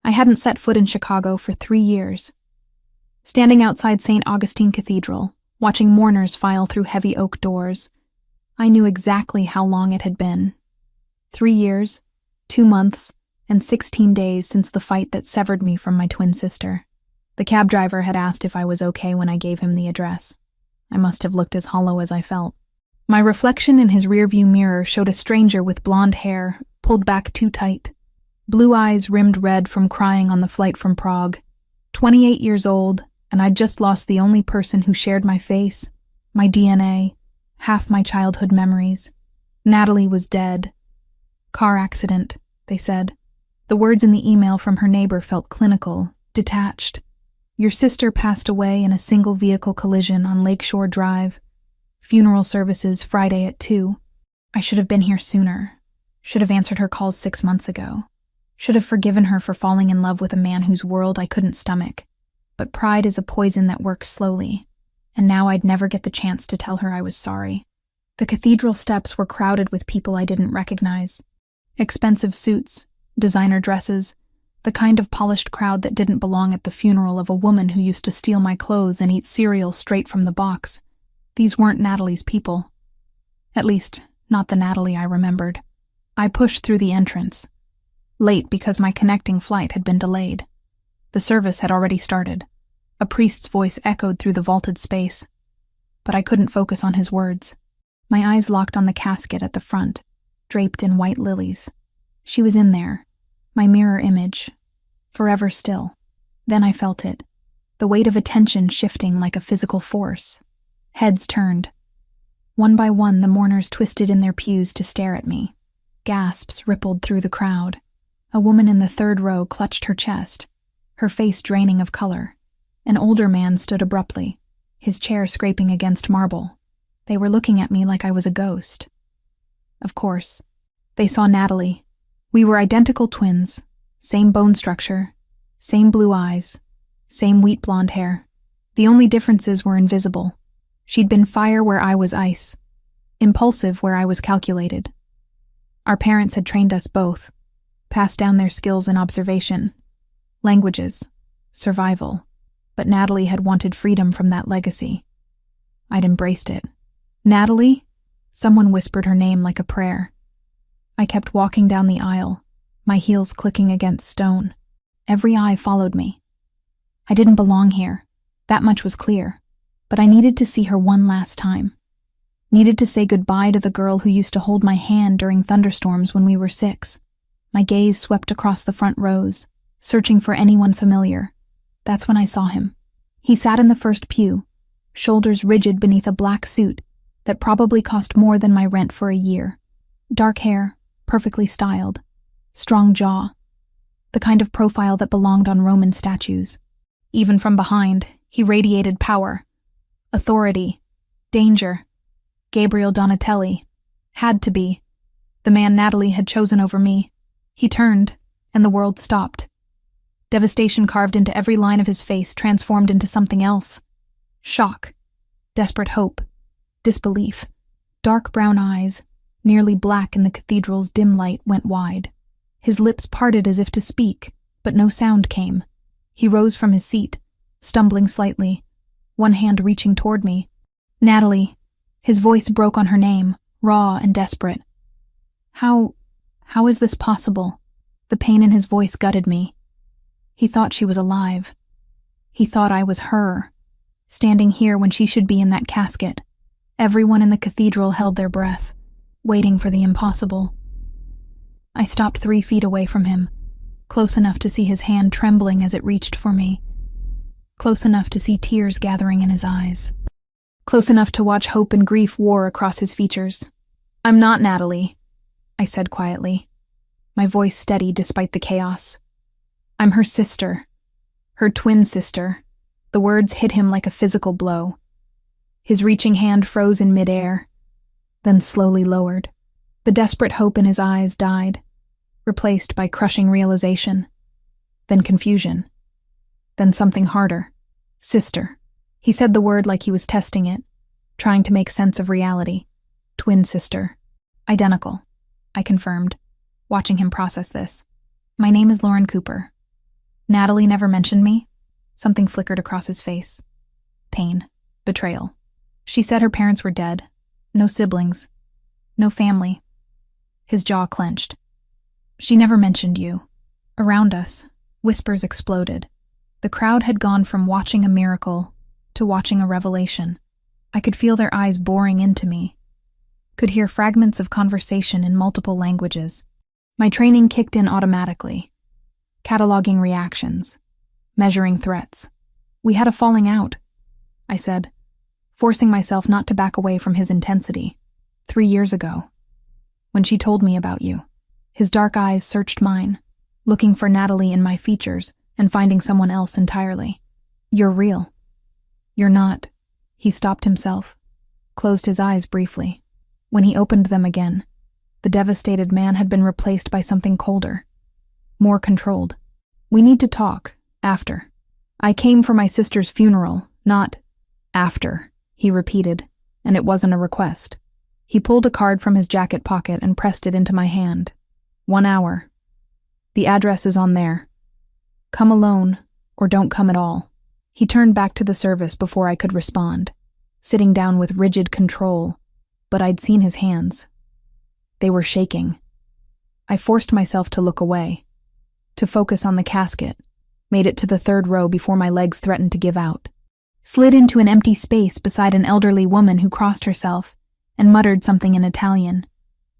I hadn't set foot in Chicago for 3 years. Standing outside St. Augustine Cathedral, watching mourners file through heavy oak doors, I knew exactly how long it had been. 3 years, 2 months, and 16 days since the fight that severed me from my twin sister. The cab driver had asked if I was okay when I gave him the address. I must have looked as hollow as I felt. My reflection in his rearview mirror showed a stranger with blonde hair, pulled back too tight. Blue eyes rimmed red from crying on the flight from Prague. 28 years old, and I'd just lost the only person who shared my face, my DNA, half my childhood memories. Natalie was dead. Car accident, they said. The words in the email from her neighbor felt clinical, detached. Your sister passed away in a single-vehicle collision on Lakeshore Drive. Funeral services Friday at 2. I should have been here sooner. Should have answered her calls 6 months ago. Should have forgiven her for falling in love with a man whose world I couldn't stomach. But pride is a poison that works slowly, and now I'd never get the chance to tell her I was sorry. The cathedral steps were crowded with people I didn't recognize. Expensive suits, designer dresses, the kind of polished crowd that didn't belong at the funeral of a woman who used to steal my clothes and eat cereal straight from the box. These weren't Natalie's people. At least, not the Natalie I remembered. I pushed through the entrance. Late because my connecting flight had been delayed. The service had already started. A priest's voice echoed through the vaulted space. But I couldn't focus on his words. My eyes locked on the casket at the front, draped in white lilies. She was in there, my mirror image, forever still. Then I felt it, the weight of attention shifting like a physical force. Heads turned. One by one, the mourners twisted in their pews to stare at me. Gasps rippled through the crowd. A woman in the third row clutched her chest, her face draining of color. An older man stood abruptly, his chair scraping against marble. They were looking at me like I was a ghost. Of course, they saw Natalie. We were identical twins, same bone structure, same blue eyes, same wheat blonde hair. The only differences were invisible. She'd been fire where I was ice, impulsive where I was calculated. Our parents had trained us both, passed down their skills in observation, languages, survival, but Natalie had wanted freedom from that legacy. I'd embraced it. Natalie? Someone whispered her name like a prayer. I kept walking down the aisle, my heels clicking against stone. Every eye followed me. I didn't belong here. That much was clear. But I needed to see her one last time. Needed to say goodbye to the girl who used to hold my hand during thunderstorms when we were 6. My gaze swept across the front rows, searching for anyone familiar. That's when I saw him. He sat in the first pew, shoulders rigid beneath a black suit that probably cost more than my rent for a year. Dark hair, perfectly styled. Strong jaw. The kind of profile that belonged on Roman statues. Even from behind, he radiated power. Authority. Danger. Gabriel Donatelli. Had to be. The man Natalie had chosen over me. He turned, and the world stopped. Devastation carved into every line of his face, transformed into something else. Shock. Desperate hope. Disbelief. Dark brown eyes, nearly black in the cathedral's dim light, went wide. His lips parted as if to speak, but no sound came. He rose from his seat, stumbling slightly, one hand reaching toward me. Natalie. His voice broke on her name, raw and desperate. How is this possible? The pain in his voice gutted me. He thought she was alive. He thought I was her, standing here when she should be in that casket. Everyone in the cathedral held their breath, waiting for the impossible. I stopped 3 feet away from him, close enough to see his hand trembling as it reached for me. Close enough to see tears gathering in his eyes. Close enough to watch hope and grief war across his features. I'm not Natalie, I said quietly, my voice steady despite the chaos. I'm her sister. Her twin sister. The words hit him like a physical blow. His reaching hand froze in midair, then slowly lowered. The desperate hope in his eyes died, replaced by crushing realization. Then confusion. Then something harder. Sister. He said the word like he was testing it, trying to make sense of reality. Twin sister. Identical, I confirmed, watching him process this. My name is Lauren Cooper. Natalie never mentioned me? Something flickered across his face. Pain. Betrayal. She said her parents were dead. No siblings. No family. His jaw clenched. She never mentioned you. Around us, whispers exploded. The crowd had gone from watching a miracle to watching a revelation. I could feel their eyes boring into me. Could hear fragments of conversation in multiple languages. My training kicked in automatically. Cataloging reactions. Measuring threats. We had a falling out, I said, forcing myself not to back away from his intensity. 3 years ago, when she told me about you. His dark eyes searched mine, looking for Natalie in my features and finding someone else entirely. You're real. You're not. He stopped himself, closed his eyes briefly. When he opened them again, the devastated man had been replaced by something colder, more controlled. We need to talk, after. I came for my sister's funeral, not after, he repeated, and it wasn't a request. He pulled a card from his jacket pocket and pressed it into my hand. 1 hour. The address is on there. Come alone, or don't come at all. He turned back to the service before I could respond, sitting down with rigid control, but I'd seen his hands. They were shaking. I forced myself to look away, to focus on the casket, made it to the 3rd row before my legs threatened to give out. Slid into an empty space beside an elderly woman who crossed herself and muttered something in Italian.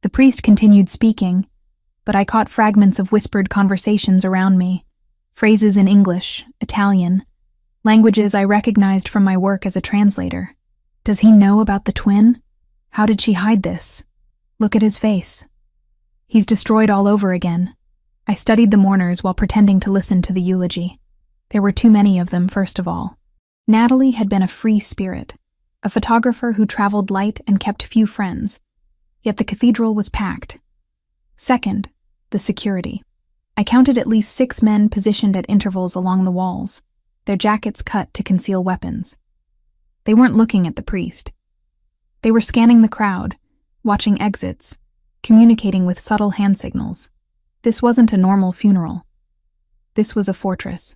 The priest continued speaking, but I caught fragments of whispered conversations around me, phrases in English, Italian, languages I recognized from my work as a translator. Does he know about the twin? How did she hide this? Look at his face. He's destroyed all over again. I studied the mourners while pretending to listen to the eulogy. There were too many of them, first of all. Natalie had been a free spirit, a photographer who traveled light and kept few friends, yet the cathedral was packed. Second, the security. I counted at least 6 men positioned at intervals along the walls, their jackets cut to conceal weapons. They weren't looking at the priest. They were scanning the crowd, watching exits, communicating with subtle hand signals. This wasn't a normal funeral. This was a fortress.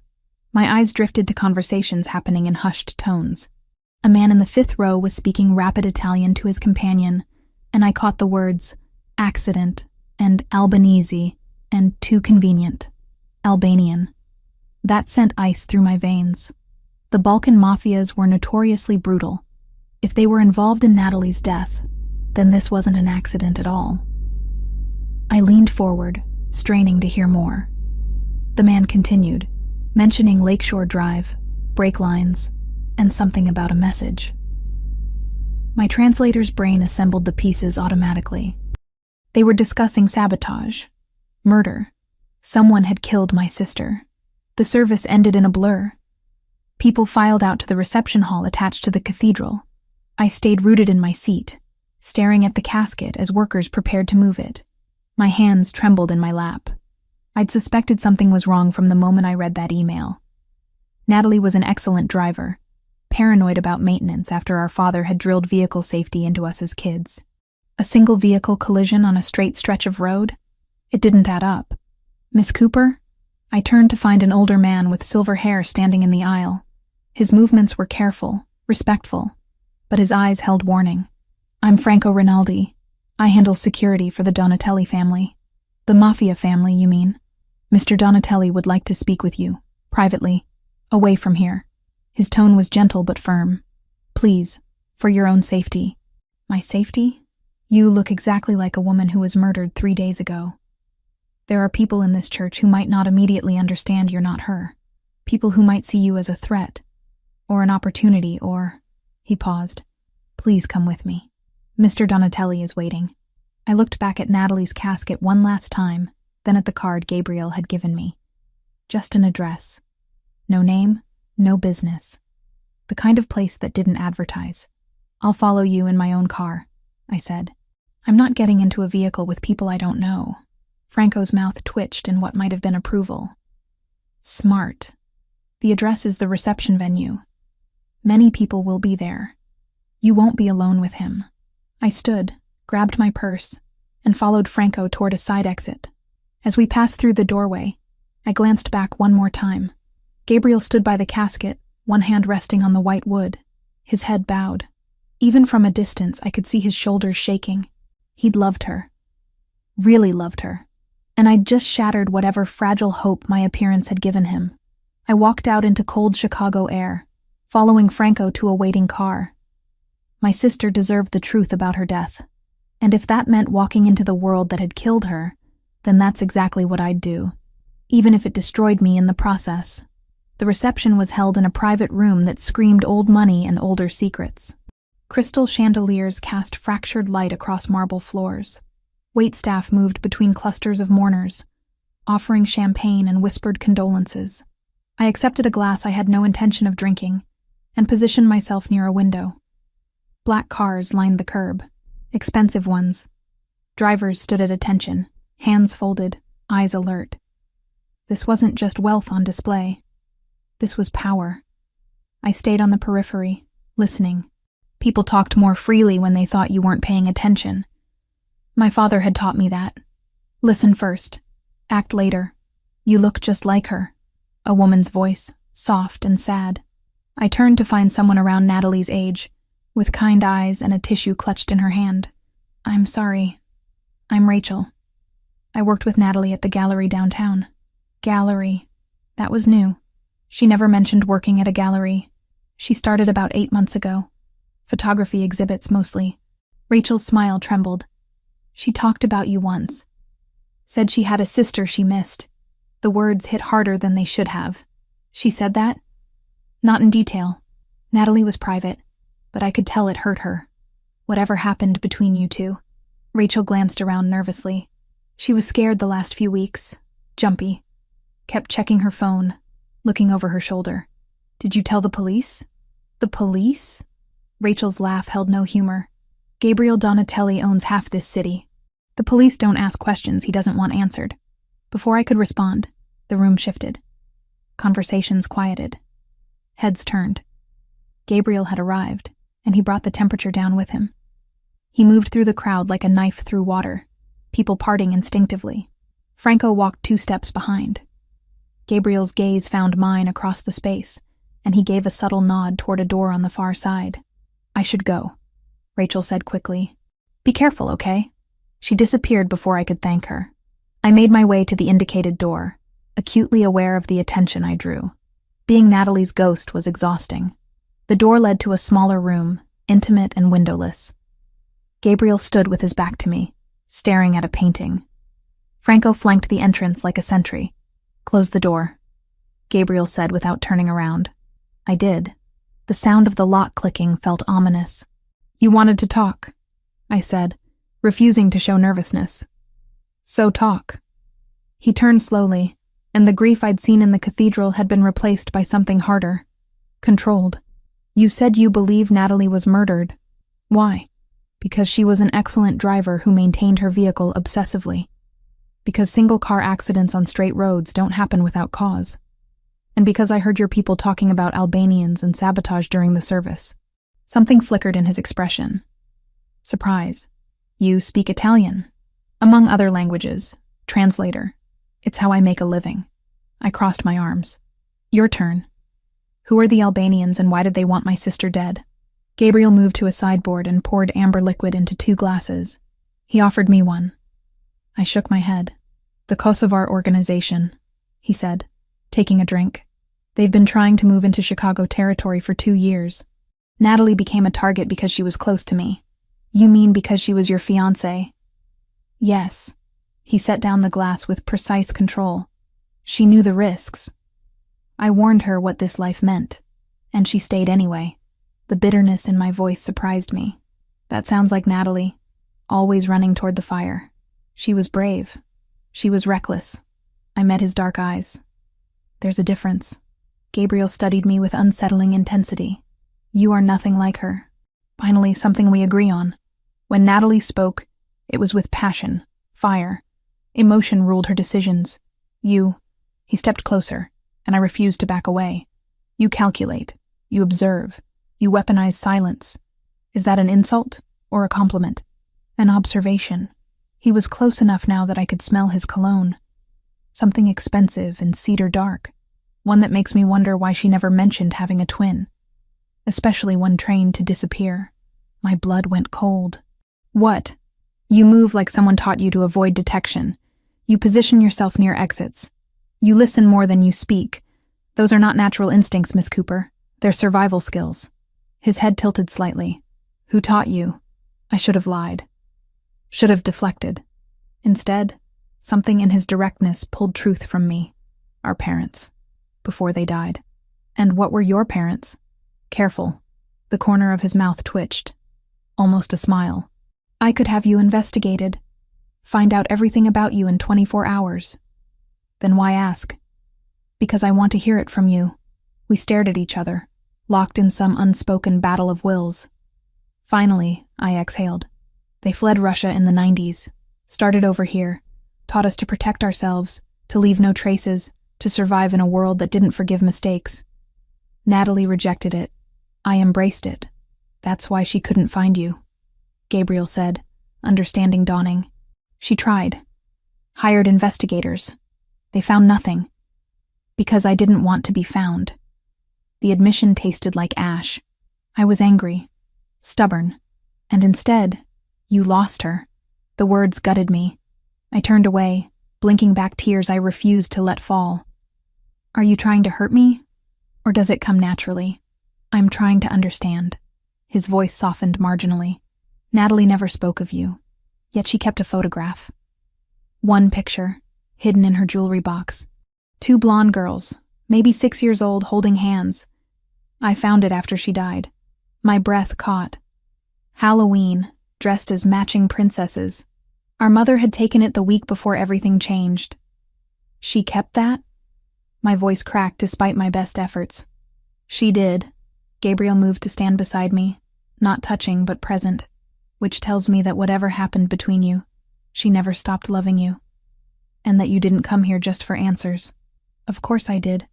My eyes drifted to conversations happening in hushed tones. A man in the 5th row was speaking rapid Italian to his companion, and I caught the words accident and Albanese and too convenient. Albanian. That sent ice through my veins. The Balkan mafias were notoriously brutal. If they were involved in Natalie's death, then this wasn't an accident at all. I leaned forward, straining to hear more. The man continued, mentioning Lakeshore Drive, brake lines, and something about a message. My translator's brain assembled the pieces automatically. They were discussing sabotage, murder. Someone had killed my sister. The service ended in a blur. People filed out to the reception hall attached to the cathedral. I stayed rooted in my seat, staring at the casket as workers prepared to move it. My hands trembled in my lap. I'd suspected something was wrong from the moment I read that email. Natalie was an excellent driver, paranoid about maintenance after our father had drilled vehicle safety into us as kids. A single vehicle collision on a straight stretch of road? It didn't add up. Miss Cooper? I turned to find an older man with silver hair standing in the aisle. His movements were careful, respectful, but his eyes held warning. I'm Franco Rinaldi. I handle security for the Donatelli family. The Mafia family, you mean? Mr. Donatelli would like to speak with you, privately, away from here. His tone was gentle but firm. Please, for your own safety. My safety? You look exactly like a woman who was murdered 3 days ago. There are people in this church who might not immediately understand you're not her. People who might see you as a threat, or an opportunity, or... He paused. Please come with me. Mr. Donatelli is waiting. I looked back at Natalie's casket one last time, then at the card Gabriel had given me. Just an address. No name, no business. The kind of place that didn't advertise. I'll follow you in my own car, I said. I'm not getting into a vehicle with people I don't know. Franco's mouth twitched in what might have been approval. Smart. The address is the reception venue. Many people will be there. You won't be alone with him. I stood, grabbed my purse, and followed Franco toward a side exit. As we passed through the doorway, I glanced back one more time. Gabriel stood by the casket, one hand resting on the white wood, his head bowed. Even from a distance, I could see his shoulders shaking. He'd loved her. Really loved her. And I'd just shattered whatever fragile hope my appearance had given him. I walked out into cold Chicago air, following Franco to a waiting car. My sister deserved the truth about her death. And if that meant walking into the world that had killed her, then that's exactly what I'd do, even if it destroyed me in the process. The reception was held in a private room that screamed old money and older secrets. Crystal chandeliers cast fractured light across marble floors. Waitstaff moved between clusters of mourners, offering champagne and whispered condolences. I accepted a glass I had no intention of drinking and positioned myself near a window. Black cars lined the curb, expensive ones. Drivers stood at attention, hands folded, eyes alert. This wasn't just wealth on display. This was power. I stayed on the periphery, listening. People talked more freely when they thought you weren't paying attention. My father had taught me that. Listen first. Act later. You look just like her. A woman's voice, soft and sad. I turned to find someone around Natalie's age, with kind eyes and a tissue clutched in her hand. I'm sorry. I'm Rachel. I worked with Natalie at the gallery downtown. Gallery. That was new. She never mentioned working at a gallery. She started about 8 months ago. Photography exhibits mostly. Rachel's smile trembled. She talked about you once. Said she had a sister she missed. The words hit harder than they should have. She said that? Not in detail. Natalie was private, but I could tell it hurt her. Whatever happened between you two. Rachel glanced around nervously. She was scared the last few weeks. Jumpy. Kept checking her phone, looking over her shoulder. Did you tell the police? The police? Rachel's laugh held no humor. Gabriel Donatelli owns half this city. The police don't ask questions he doesn't want answered. Before I could respond, the room shifted. Conversations quieted. Heads turned. Gabriel had arrived, and he brought the temperature down with him. He moved through the crowd like a knife through water, people parting instinctively. Franco walked 2 steps behind. Gabriel's gaze found mine across the space, and he gave a subtle nod toward a door on the far side. I should go, Rachel said quickly. Be careful, okay? She disappeared before I could thank her. I made my way to the indicated door, acutely aware of the attention I drew. Being Natalie's ghost was exhausting. The door led to a smaller room, intimate and windowless. Gabriel stood with his back to me, staring at a painting. Franco flanked the entrance like a sentry. Close the door, Gabriel said without turning around. I did. The sound of the lock clicking felt ominous. You wanted to talk, I said, refusing to show nervousness. So talk. He turned slowly, and the grief I'd seen in the cathedral had been replaced by something harder. Controlled. You said you believe Natalie was murdered. Why? Because she was an excellent driver who maintained her vehicle obsessively. Because single-car accidents on straight roads don't happen without cause. And because I heard your people talking about Albanians and sabotage during the service. Something flickered in his expression. Surprise. You speak Italian. Among other languages. Translator. It's how I make a living. I crossed my arms. Your turn. Who are the Albanians and why did they want my sister dead? Gabriel moved to a sideboard and poured amber liquid into 2 glasses. He offered me one. I shook my head. The Kosovar organization, he said, taking a drink. They've been trying to move into Chicago territory for 2 years. Natalie became a target because she was close to me. You mean because she was your fiancée? Yes. He set down the glass with precise control. She knew the risks. I warned her what this life meant, and she stayed anyway. The bitterness in my voice surprised me. That sounds like Natalie, always running toward the fire. She was brave. She was reckless. I met his dark eyes. There's a difference. Gabriel studied me with unsettling intensity. You are nothing like her. Finally, something we agree on. When Natalie spoke, it was with passion, fire. Emotion ruled her decisions. He stepped closer, and I refused to back away. You calculate. You observe. You weaponize silence. Is that an insult or a compliment? An observation. He was close enough now that I could smell his cologne. Something expensive and cedar dark. One that makes me wonder why she never mentioned having a twin. Especially one trained to disappear. My blood went cold. What? You move like someone taught you to avoid detection. You position yourself near exits. You listen more than you speak. Those are not natural instincts, Miss Cooper. They're survival skills. His head tilted slightly. Who taught you? I should have lied. Should have deflected. Instead, something in his directness pulled truth from me. Our parents. Before they died. And what were your parents? Careful. The corner of his mouth twitched. Almost a smile. I could have you investigated. Find out everything about you in 24 hours. Then why ask? Because I want to hear it from you. We stared at each other, locked in some unspoken battle of wills. Finally, I exhaled. They fled Russia in the 90s, started over here, taught us to protect ourselves, to leave no traces, to survive in a world that didn't forgive mistakes. Natalie rejected it. I embraced it. That's why she couldn't find you, Gabriel said, understanding dawning. She tried. Hired investigators. They found nothing. Because I didn't want to be found. The admission tasted like ash. I was angry, stubborn, and instead, you lost her. The words gutted me. I turned away, blinking back tears I refused to let fall. Are you trying to hurt me? Or does it come naturally? I'm trying to understand. His voice softened marginally. Natalie never spoke of you, yet she kept a photograph. One picture, hidden in her jewelry box. 2 blonde girls, maybe 6 years old, holding hands. I found it after she died. My breath caught. Halloween, dressed as matching princesses. Our mother had taken it the week before everything changed. She kept that? My voice cracked despite my best efforts. She did. Gabriel moved to stand beside me, not touching but present, which tells me that whatever happened between you, she never stopped loving you. And that you didn't come here just for answers. Of course I did.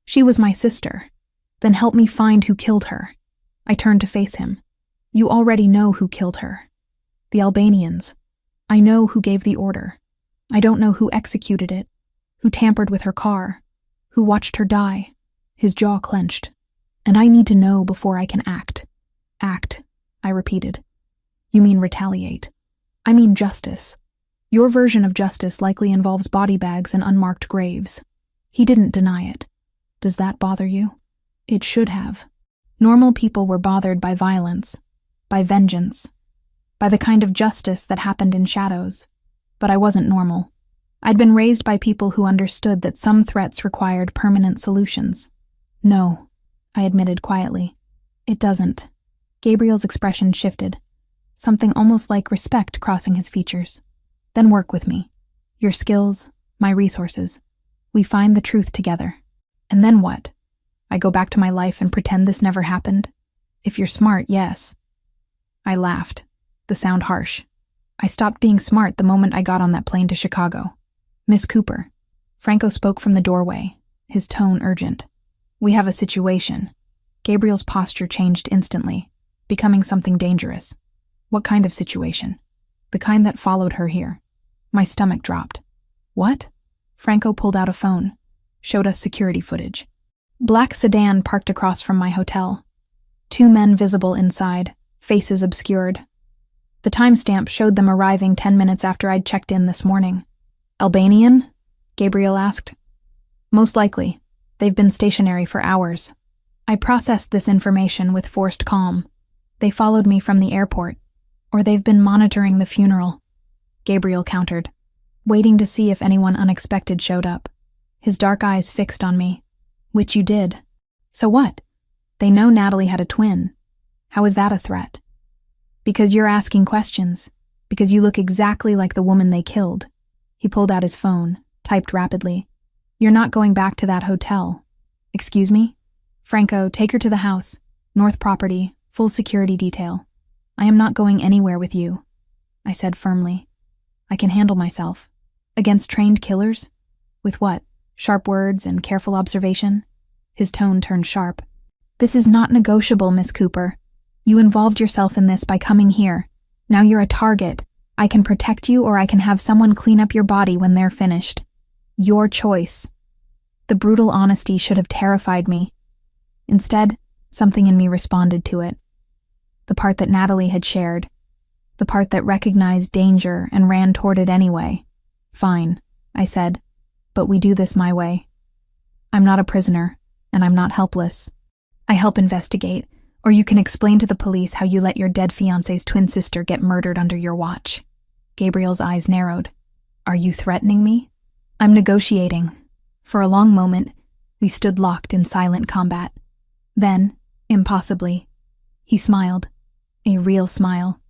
She was my sister. Then help me find who killed her. I turned to face him. You already know who killed her. The Albanians. I know who gave the order. I don't know who executed it, who tampered with her car, who watched her die. His jaw clenched. And I need to know before I can act. Act, I repeated. You mean retaliate. I mean justice. Your version of justice likely involves body bags and unmarked graves. He didn't deny it. Does that bother you? It should have. Normal people were bothered by violence, by vengeance, by the kind of justice that happened in shadows. But I wasn't normal. I'd been raised by people who understood that some threats required permanent solutions. No, I admitted quietly. It doesn't. Gabriel's expression shifted, something almost like respect crossing his features. Then work with me. Your skills, my resources. We find the truth together. And then what? I go back to my life and pretend this never happened? If you're smart, yes. I laughed, the sound harsh. I stopped being smart the moment I got on that plane to Chicago. Miss Cooper. Franco spoke from the doorway, his tone urgent. We have a situation. Gabriel's posture changed instantly, becoming something dangerous. What kind of situation? The kind that followed her here. My stomach dropped. What? Franco pulled out a phone, showed us security footage. Black sedan parked across from my hotel. 2 men visible inside, faces obscured. The timestamp showed them arriving 10 minutes after I'd checked in this morning. Albanian? Gabriel asked. Most likely. They've been stationary for hours. I processed this information with forced calm. They followed me from the airport. Or they've been monitoring the funeral. Gabriel countered, waiting to see if anyone unexpected showed up. His dark eyes fixed on me. Which you did. So what? They know Natalie had a twin. How is that a threat? Because you're asking questions. Because you look exactly like the woman they killed. He pulled out his phone, typed rapidly. You're not going back to that hotel. Excuse me? Franco, take her to the house. North property, full security detail. I am not going anywhere with you, I said firmly. I can handle myself. Against trained killers? With what? Sharp words and careful observation? His tone turned sharp. This is not negotiable, Miss Cooper. You involved yourself in this by coming here. Now you're a target. I can protect you or I can have someone clean up your body when they're finished. Your choice. The brutal honesty should have terrified me. Instead, something in me responded to it. The part that Natalie had shared. The part that recognized danger and ran toward it anyway. Fine, I said, but we do this my way. I'm not a prisoner, and I'm not helpless. I help investigate, or you can explain to the police how you let your dead fiancé's twin sister get murdered under your watch. Gabriel's eyes narrowed. Are you threatening me? I'm negotiating. For a long moment, we stood locked in silent combat. Then, impossibly, he smiled. A real smile.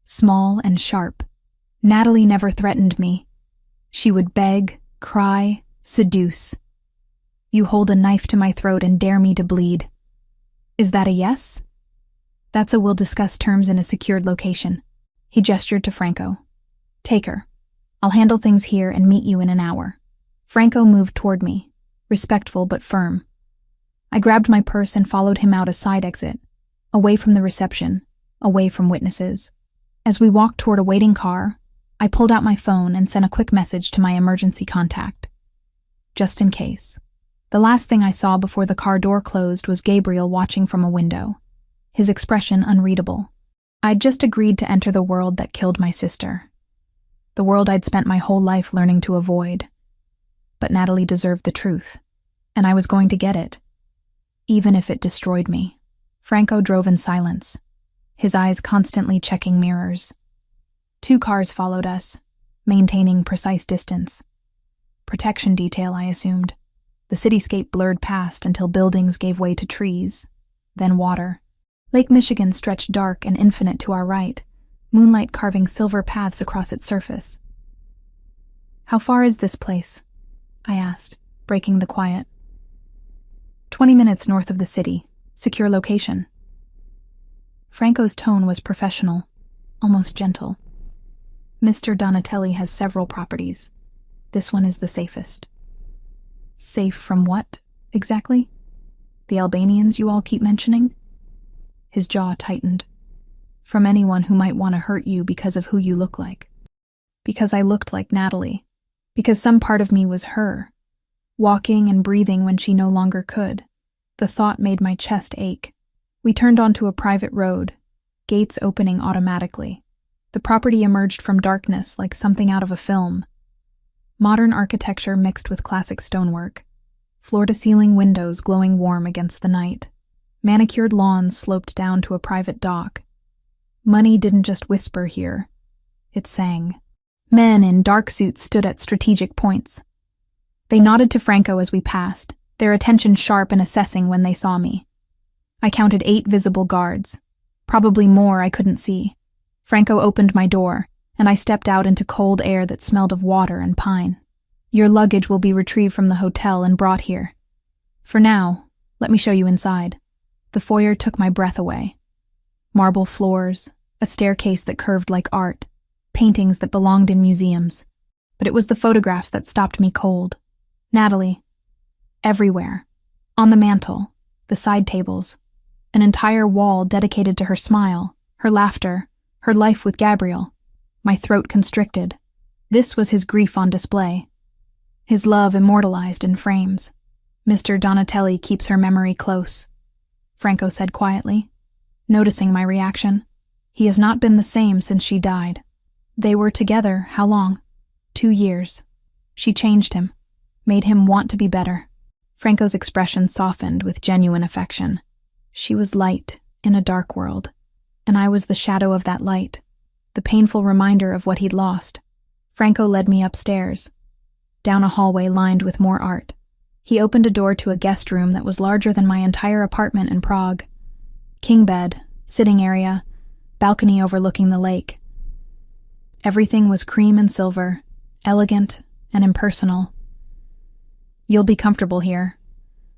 Small and sharp. Natalie never threatened me. She would beg, cry, seduce. You hold a knife to my throat and dare me to bleed. Is that a yes? That's a we'll discuss terms in a secured location. He gestured to Franco. Take her. I'll handle things here and meet you in an hour. Franco moved toward me, respectful but firm. I grabbed my purse and followed him out a side exit, away from the reception, away from witnesses. As we walked toward a waiting car, I pulled out my phone and sent a quick message to my emergency contact. Just in case. The last thing I saw before the car door closed was Gabriel watching from a window, his expression unreadable. I'd just agreed to enter the world that killed my sister. The world I'd spent my whole life learning to avoid. But Natalie deserved the truth, and I was going to get it, even if it destroyed me. Franco drove in silence, his eyes constantly checking mirrors. 2 cars followed us, maintaining precise distance. Protection detail, I assumed. The cityscape blurred past until buildings gave way to trees, then water. Lake Michigan stretched dark and infinite to our right, moonlight carving silver paths across its surface. How far is this place? I asked, breaking the quiet. 20 minutes north of the city. Secure location. Franco's tone was professional, almost gentle. Mr. Donatelli has several properties. This one is the safest. Safe from what, exactly? The Albanians you all keep mentioning? His jaw tightened. From anyone who might want to hurt you because of who you look like. Because I looked like Natalie. Because some part of me was her. Walking and breathing when she no longer could. The thought made my chest ache. We turned onto a private road, gates opening automatically. The property emerged from darkness like something out of a film. Modern architecture mixed with classic stonework. Floor-to-ceiling windows glowing warm against the night. Manicured lawns sloped down to a private dock. Money didn't just whisper here. It sang. Men in dark suits stood at strategic points. They nodded to Franco as we passed, their attention sharp and assessing when they saw me. I counted 8 visible guards. Probably more I couldn't see. Franco opened my door, and I stepped out into cold air that smelled of water and pine. Your luggage will be retrieved from the hotel and brought here. For now, let me show you inside. The foyer took my breath away. Marble floors, a staircase that curved like art, paintings that belonged in museums. But it was the photographs that stopped me cold. Natalie. Everywhere. On the mantel, the side tables. An entire wall dedicated to her smile, her laughter, her life with Gabriel. My throat constricted. This was his grief on display. His love immortalized in frames. Mr. Donatelli keeps her memory close, Franco said quietly, noticing my reaction. He has not been the same since she died. They were together, how long? 2 years. She changed him, made him want to be better. Franco's expression softened with genuine affection. She was light in a dark world, and I was the shadow of that light, the painful reminder of what he'd lost. Franco led me upstairs, down a hallway lined with more art. He opened a door to a guest room that was larger than my entire apartment in Prague. King bed, sitting area, balcony overlooking the lake. Everything was cream and silver, elegant and impersonal. You'll be comfortable here.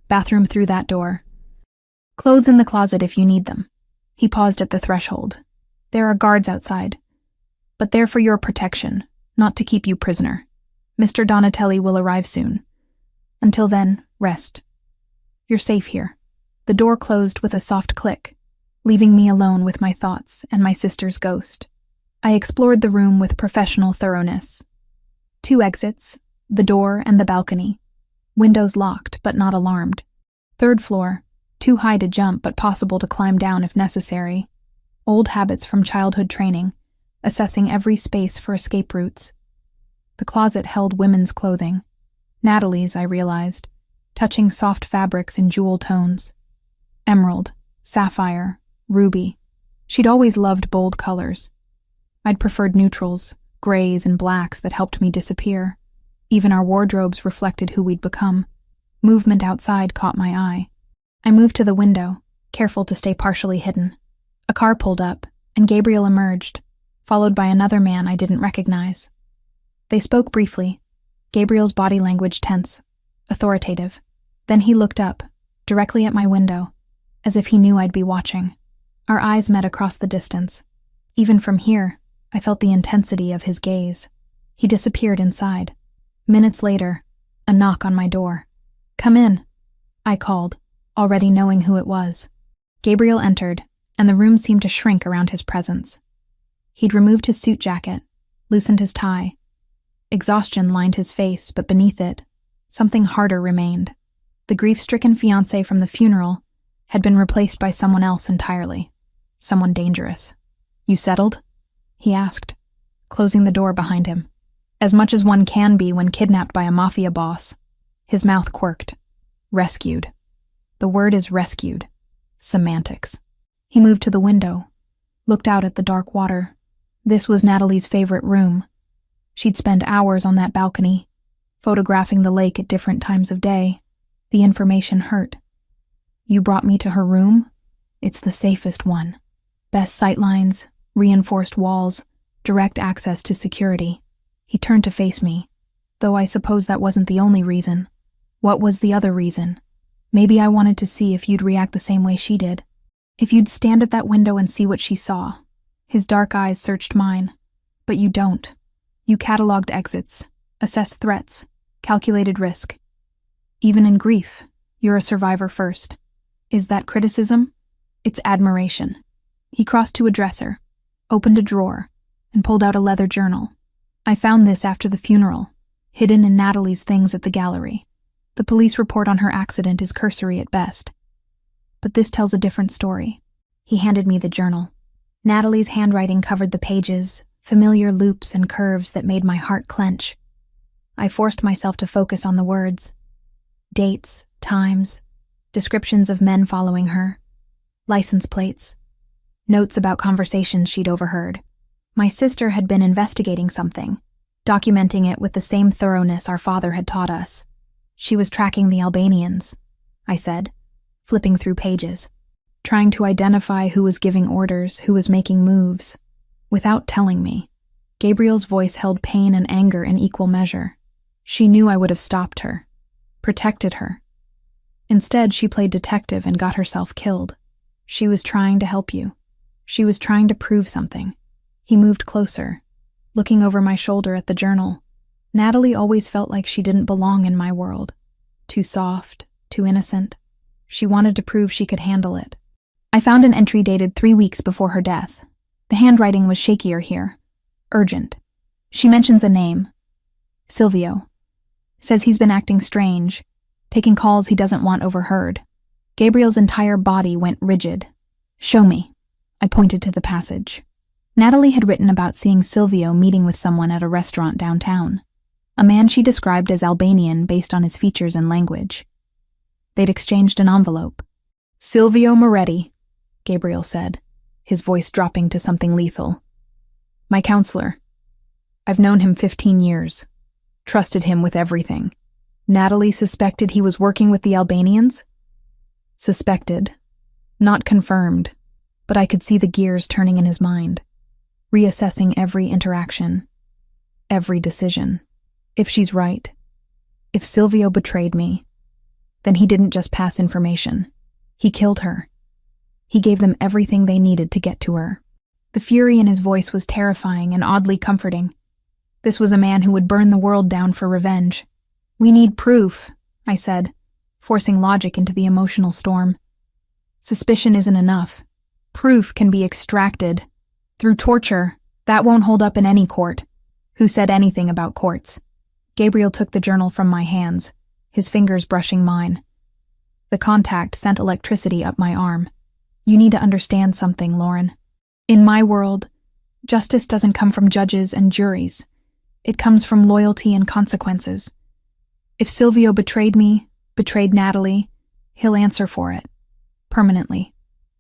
Bathroom through that door. Clothes in the closet if you need them. He paused at the threshold. There are guards outside, but they're for your protection, not to keep you prisoner. Mr. Donatelli will arrive soon. Until then, rest. You're safe here. The door closed with a soft click, leaving me alone with my thoughts and my sister's ghost. I explored the room with professional thoroughness. 2 exits, The door and the balcony. Windows locked, but not alarmed. Third floor, too high to jump, but possible to climb down if necessary. Old habits from childhood training, assessing every space for escape routes. The closet held women's clothing. Natalie's, I realized, touching soft fabrics in jewel tones. Emerald, sapphire, ruby. She'd always loved bold colors. I'd preferred neutrals, grays and blacks that helped me disappear. Even our wardrobes reflected who we'd become. Movement outside caught my eye. I moved to the window, careful to stay partially hidden. A car pulled up, and Gabriel emerged, followed by another man I didn't recognize. They spoke briefly, Gabriel's body language tense, authoritative. Then he looked up, directly at my window, as if he knew I'd be watching. Our eyes met across the distance. Even from here, I felt the intensity of his gaze. He disappeared inside. Minutes later, a knock on my door. "Come in," I called, already knowing who it was. Gabriel entered, and the room seemed to shrink around his presence. He'd removed his suit jacket, loosened his tie. Exhaustion lined his face, but beneath it, something harder remained. The grief-stricken fiancée from the funeral had been replaced by someone else entirely. Someone dangerous. "You settled?" he asked, closing the door behind him. As much as one can be when kidnapped by a Mafia boss. His mouth quirked. Rescued. The word is rescued. Semantics. He moved to the window, looked out at the dark water. This was Natalie's favorite room. She'd spend hours on that balcony, photographing the lake at different times of day. The information hurt. "You brought me to her room? It's the safest one. Best sightlines, reinforced walls, direct access to security." He turned to face me, though I suppose that wasn't the only reason. What was the other reason? Maybe I wanted to see if you'd react the same way she did. If you'd stand at that window and see what she saw. His dark eyes searched mine. But you don't. You cataloged exits, assessed threats, calculated risk. Even in grief, you're a survivor first. Is that criticism? It's admiration. He crossed to a dresser, opened a drawer, and pulled out a leather journal. I found this after the funeral, hidden in Natalie's things at the gallery. The police report on her accident is cursory at best. But this tells a different story. He handed me the journal. Natalie's handwriting covered the pages, familiar loops and curves that made my heart clench. I forced myself to focus on the words. Dates, times, descriptions of men following her, license plates, notes about conversations she'd overheard. My sister had been investigating something, documenting it with the same thoroughness our father had taught us. She was tracking the Albanians, I said, flipping through pages, trying to identify who was giving orders, who was making moves. Without telling me, Gabriel's voice held pain and anger in equal measure. She knew I would have stopped her, protected her. Instead, she played detective and got herself killed. She was trying to help you. She was trying to prove something. He moved closer, looking over my shoulder at the journal. Natalie always felt like she didn't belong in my world. Too soft, too innocent. She wanted to prove she could handle it. I found an entry dated 3 weeks before her death. The handwriting was shakier here. Urgent. She mentions a name. Silvio. Says he's been acting strange, taking calls he doesn't want overheard. Gabriel's entire body went rigid. "Show me." I pointed to the passage. Natalie had written about seeing Silvio meeting with someone at a restaurant downtown. A man she described as Albanian based on his features and language. They'd exchanged an envelope. "Silvio Moretti," Gabriel said, his voice dropping to something lethal. "My counselor. I've known him 15 years. Trusted him with everything. Natalie suspected he was working with the Albanians?" Suspected. Not confirmed, but I could see the gears turning in his mind, reassessing every interaction, every decision. If she's right, if Silvio betrayed me, then he didn't just pass information. He killed her. He gave them everything they needed to get to her. The fury in his voice was terrifying and oddly comforting. This was a man who would burn the world down for revenge. "We need proof," I said, forcing logic into the emotional storm. "Suspicion isn't enough. Proof can be extracted. Through torture. That won't hold up in any court." Who said anything about courts? Gabriel took the journal from my hands, his fingers brushing mine. The contact sent electricity up my arm. You need to understand something, Lauren. In my world, justice doesn't come from judges and juries. It comes from loyalty and consequences. If Silvio betrayed me, betrayed Natalie, he'll answer for it. Permanently.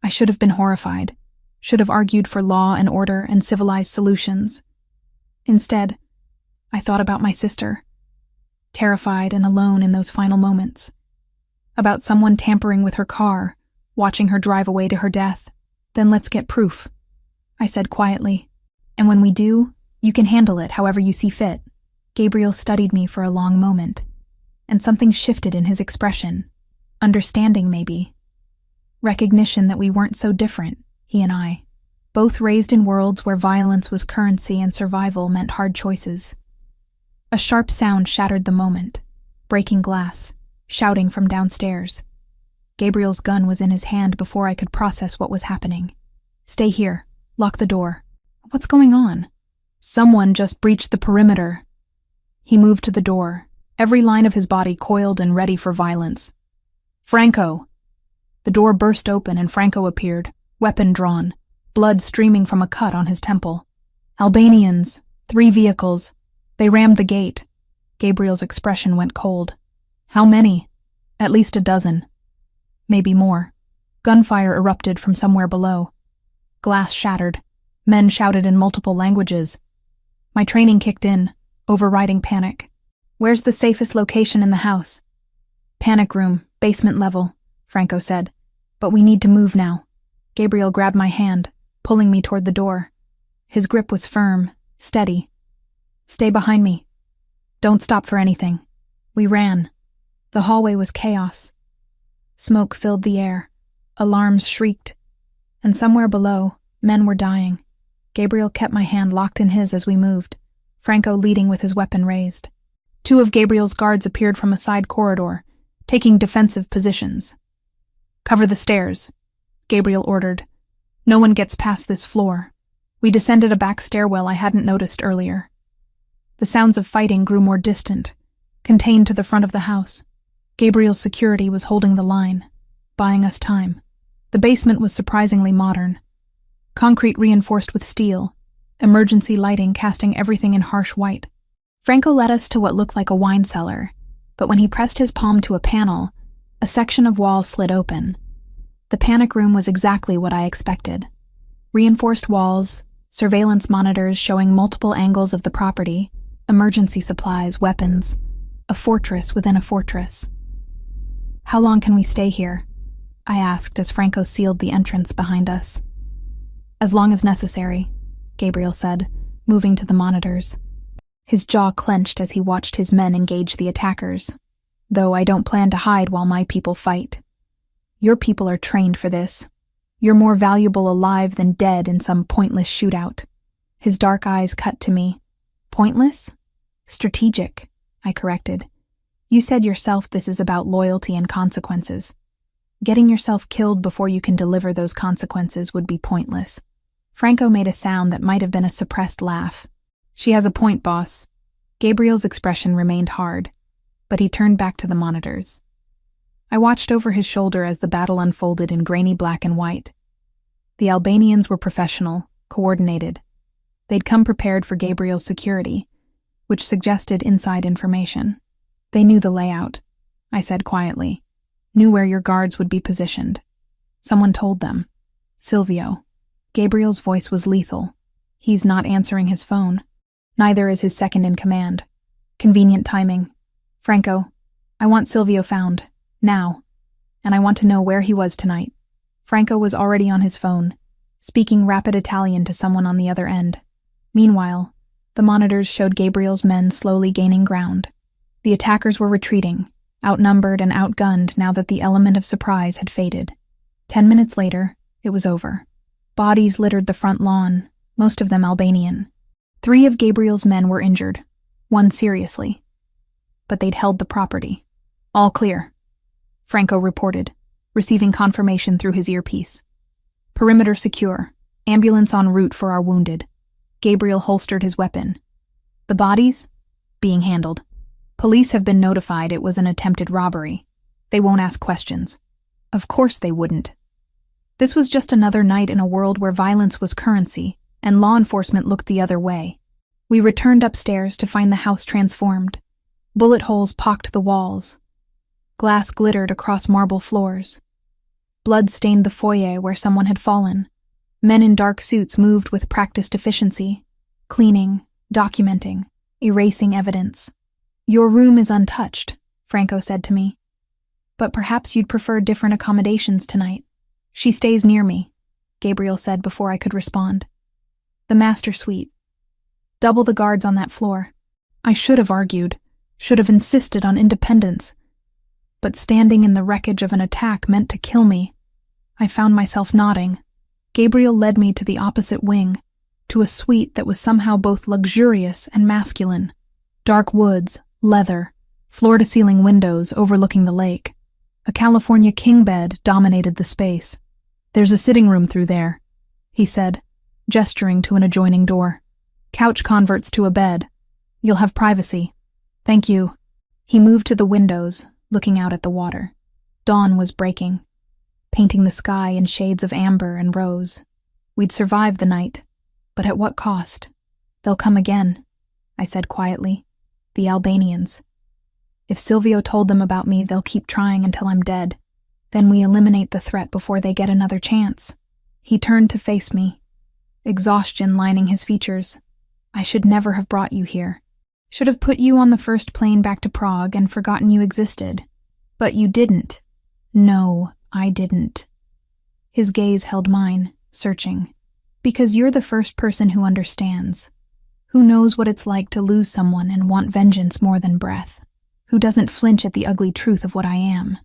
I should have been horrified, should have argued for law and order and civilized solutions. Instead, I thought about my sister, terrified and alone in those final moments. About someone tampering with her car, watching her drive away to her death. Then let's get proof, I said quietly. And when we do, you can handle it however you see fit. Gabriel studied me for a long moment, and something shifted in his expression. Understanding, maybe. Recognition that we weren't so different, he and I. Both raised in worlds where violence was currency and survival meant hard choices. A sharp sound shattered the moment, breaking glass, shouting from downstairs. Gabriel's gun was in his hand before I could process what was happening. Stay here. Lock the door. What's going on? Someone just breached the perimeter. He moved to the door, every line of his body coiled and ready for violence. Franco! The door burst open and Franco appeared, weapon drawn, blood streaming from a cut on his temple. Albanians, 3 vehicles. They rammed the gate. Gabriel's expression went cold. How many? At least a dozen. Maybe more. Gunfire erupted from somewhere below. Glass shattered. Men shouted in multiple languages. My training kicked in, overriding panic. Where's the safest location in the house? Panic room, basement level, Franco said. But we need to move now. Gabriel grabbed my hand, pulling me toward the door. His grip was firm, steady. Stay behind me. Don't stop for anything. We ran. The hallway was chaos. Smoke filled the air. Alarms shrieked. And somewhere below, men were dying. Gabriel kept my hand locked in his as we moved, Franco leading with his weapon raised. 2 of Gabriel's guards appeared from a side corridor, taking defensive positions. Cover the stairs, Gabriel ordered. No one gets past this floor. We descended a back stairwell I hadn't noticed earlier. The sounds of fighting grew more distant, contained to the front of the house. Gabriel's security was holding the line, buying us time. The basement was surprisingly modern. Concrete reinforced with steel, emergency lighting casting everything in harsh white. Franco led us to what looked like a wine cellar, but when he pressed his palm to a panel, a section of wall slid open. The panic room was exactly what I expected. Reinforced walls, surveillance monitors showing multiple angles of the property, emergency supplies, weapons, a fortress within a fortress. How long can we stay here? I asked as Franco sealed the entrance behind us. As long as necessary, Gabriel said, moving to the monitors. His jaw clenched as he watched his men engage the attackers. Though I don't plan to hide while my people fight. Your people are trained for this. You're more valuable alive than dead in some pointless shootout. His dark eyes cut to me. Pointless? Strategic, I corrected. You said yourself this is about loyalty and consequences. Getting yourself killed before you can deliver those consequences would be pointless. Franco made a sound that might have been a suppressed laugh. She has a point, boss. Gabriel's expression remained hard, but he turned back to the monitors. I watched over his shoulder as the battle unfolded in grainy black and white. The Albanians were professional, coordinated. They'd come prepared for Gabriel's security, which suggested inside information. They knew the layout, I said quietly. Knew where your guards would be positioned. Someone told them. Silvio. Gabriel's voice was lethal. He's not answering his phone. Neither is his second in command. Convenient timing. Franco, I want Silvio found. Now. And I want to know where he was tonight. Franco was already on his phone, speaking rapid Italian to someone on the other end. Meanwhile, the monitors showed Gabriel's men slowly gaining ground. The attackers were retreating, outnumbered and outgunned now that the element of surprise had faded. 10 minutes later, it was over. Bodies littered the front lawn, most of them Albanian. 3 of Gabriel's men were injured, 1 seriously. But they'd held the property. All clear, Franco reported, receiving confirmation through his earpiece. Perimeter secure, ambulance en route for our wounded. Gabriel holstered his weapon. The bodies? Being handled. Police have been notified it was an attempted robbery. They won't ask questions. Of course they wouldn't. This was just another night in a world where violence was currency, and law enforcement looked the other way. We returned upstairs to find the house transformed. Bullet holes pocked the walls. Glass glittered across marble floors. Blood stained the foyer where someone had fallen. Men in dark suits moved with practiced efficiency, cleaning, documenting, erasing evidence. "Your room is untouched," Franco said to me. "But perhaps you'd prefer different accommodations tonight." "She stays near me," Gabriel said before I could respond. "The master suite. Double the guards on that floor." I should have argued, should have insisted on independence. But standing in the wreckage of an attack meant to kill me. I found myself nodding. Gabriel led me to the opposite wing, to a suite that was somehow both luxurious and masculine. Dark woods, leather, floor-to-ceiling windows overlooking the lake. A California king bed dominated the space. "There's a sitting room through there," he said, gesturing to an adjoining door. "Couch converts to a bed. You'll have privacy." "Thank you." He moved to the windows, looking out at the water. Dawn was breaking, painting the sky in shades of amber and rose. We'd survived the night, but at what cost? "They'll come again," I said quietly. "The Albanians. If Silvio told them about me, they'll keep trying until I'm dead. Then we eliminate the threat before they get another chance." He turned to face me, exhaustion lining his features. "I should never have brought you here. Should have put you on the first plane back to Prague and forgotten you existed. But you didn't." "No, I didn't." His gaze held mine, searching. "Because you're the first person who understands. Who knows what it's like to lose someone and want vengeance more than breath. Who doesn't flinch at the ugly truth of what I am.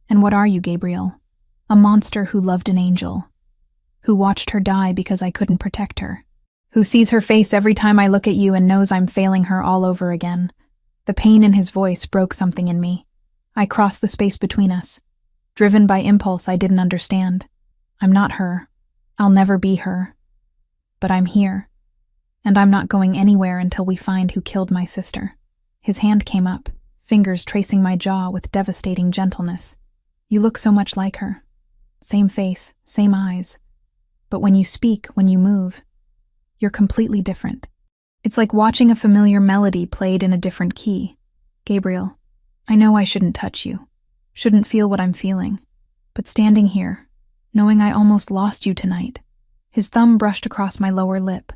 And what are you, Gabriel? A monster who loved an angel. Who watched her die because I couldn't protect her. Who sees her face every time I look at you and knows I'm failing her all over again." The pain in his voice broke something in me. I crossed the space between us. Driven by impulse I didn't understand. "I'm not her. I'll never be her. But I'm here. And I'm not going anywhere until we find who killed my sister." His hand came up, fingers tracing my jaw with devastating gentleness. "You look so much like her. Same face, same eyes. But when you speak, when you move, you're completely different. It's like watching a familiar melody played in a different key. Gabriel, I know I shouldn't touch you, shouldn't feel what I'm feeling. But standing here, knowing I almost lost you tonight," his thumb brushed across my lower lip,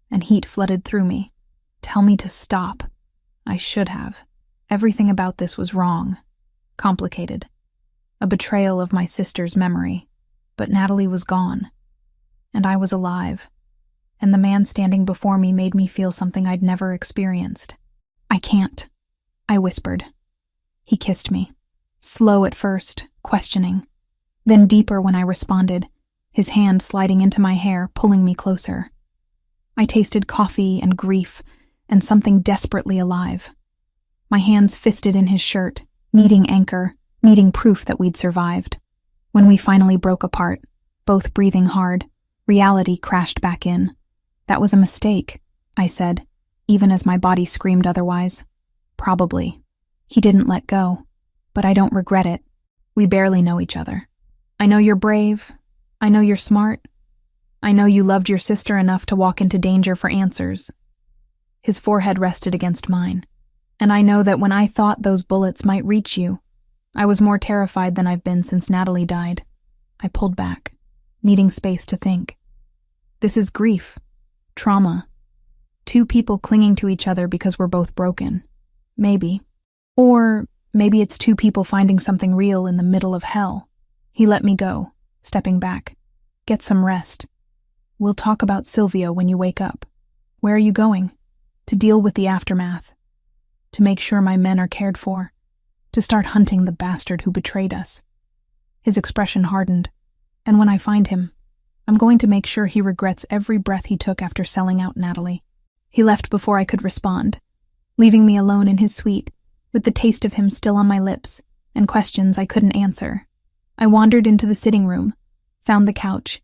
and heat flooded through me. "Tell me to stop. I should have. Everything about this was wrong. Complicated. A betrayal of my sister's memory. But Natalie was gone. And I was alive. And the man standing before me made me feel something I'd never experienced. I can't," I whispered. He kissed me. Slow at first, questioning. Then deeper when I responded, his hand sliding into my hair, pulling me closer. I tasted coffee and grief and something desperately alive. My hands fisted in his shirt, needing anchor, needing proof that we'd survived. When we finally broke apart, both breathing hard, reality crashed back in. "That was a mistake," I said, even as my body screamed otherwise. "Probably." He didn't let go, but I don't regret it. We barely know each other. I know you're brave. I know you're smart. I know you loved your sister enough to walk into danger for answers. His forehead rested against mine. And I know that when I thought those bullets might reach you, I was more terrified than I've been since Natalie died. I pulled back, needing space to think. This is grief. Trauma. Two people clinging to each other because we're both broken. Maybe. Or maybe it's two people finding something real in the middle of hell. He let me go, stepping back. "Get some rest. We'll talk about Silvio when you wake up." "Where are you going?" "To deal with the aftermath. To make sure my men are cared for. To start hunting the bastard who betrayed us." His expression hardened. "And when I find him, I'm going to make sure he regrets every breath he took after selling out Natalie." He left before I could respond, leaving me alone in his suite, with the taste of him still on my lips, and questions I couldn't answer. I wandered into the sitting room, found the couch.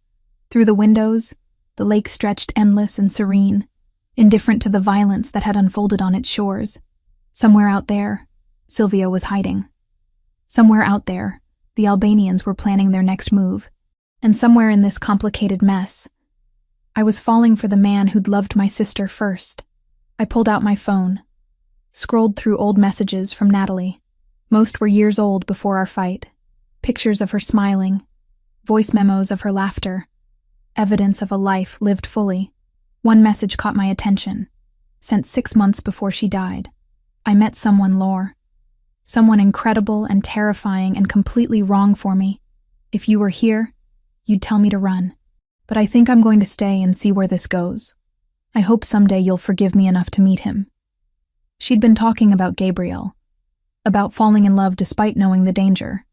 Through the windows, the lake stretched endless and serene, indifferent to the violence that had unfolded on its shores. Somewhere out there, Silvio was hiding. Somewhere out there, the Albanians were planning their next move. And somewhere in this complicated mess, I was falling for the man who'd loved my sister first. I pulled out my phone, scrolled through old messages from Natalie. Most were years old before our fight. Pictures of her smiling, voice memos of her laughter, evidence of a life lived fully. One message caught my attention, sent 6 months before she died. I met someone, Lore. Someone incredible and terrifying and completely wrong for me. If you were here, you'd tell me to run. But I think I'm going to stay and see where this goes. I hope someday you'll forgive me enough to meet him. She'd been talking about Gabriel, about falling in love despite knowing the danger,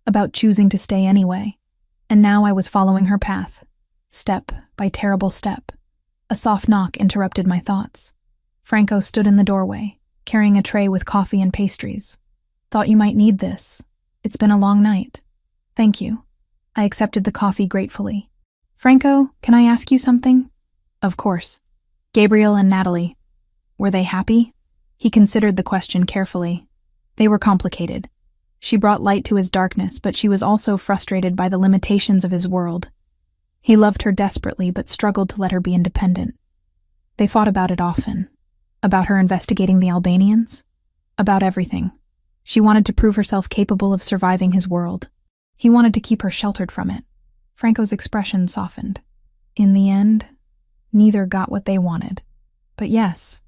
about choosing to stay anyway. And now I was following her path, step by terrible step. A soft knock interrupted my thoughts. Franco stood in the doorway, carrying a tray with coffee and pastries. Thought you might need this. It's been a long night. Thank you. I accepted the coffee gratefully. Franco, can I ask you something? Of course. Gabriel and Natalie. Were they happy? He considered the question carefully. They were complicated. She brought light to his darkness, but she was also frustrated by the limitations of his world. He loved her desperately, but struggled to let her be independent. They fought about it often. About her investigating the Albanians. About everything. She wanted to prove herself capable of surviving his world. He wanted to keep her sheltered from it. Franco's expression softened. In the end, neither got what they wanted. But yes,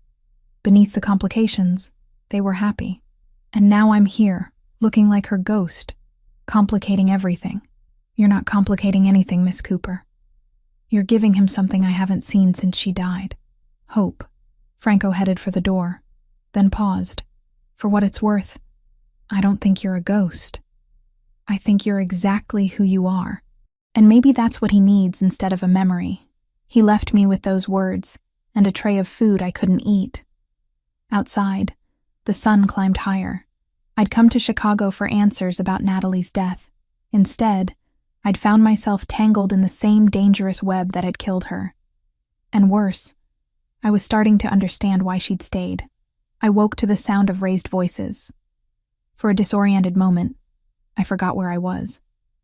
beneath the complications, they were happy. And now I'm here, looking like her ghost, complicating everything. You're not complicating anything, Miss Cooper. You're giving him something I haven't seen since she died. Hope. Franco headed for the door, then paused. For what it's worth, I don't think you're a ghost. I think you're exactly who you are. And maybe that's what he needs instead of a memory. He left me with those words, and a tray of food I couldn't eat. Outside, the sun climbed higher. I'd come to Chicago for answers about Natalie's death. Instead, I'd found myself tangled in the same dangerous web that had killed her. And worse, I was starting to understand why she'd stayed. I woke to the sound of raised voices. For a disoriented moment, I forgot where I was.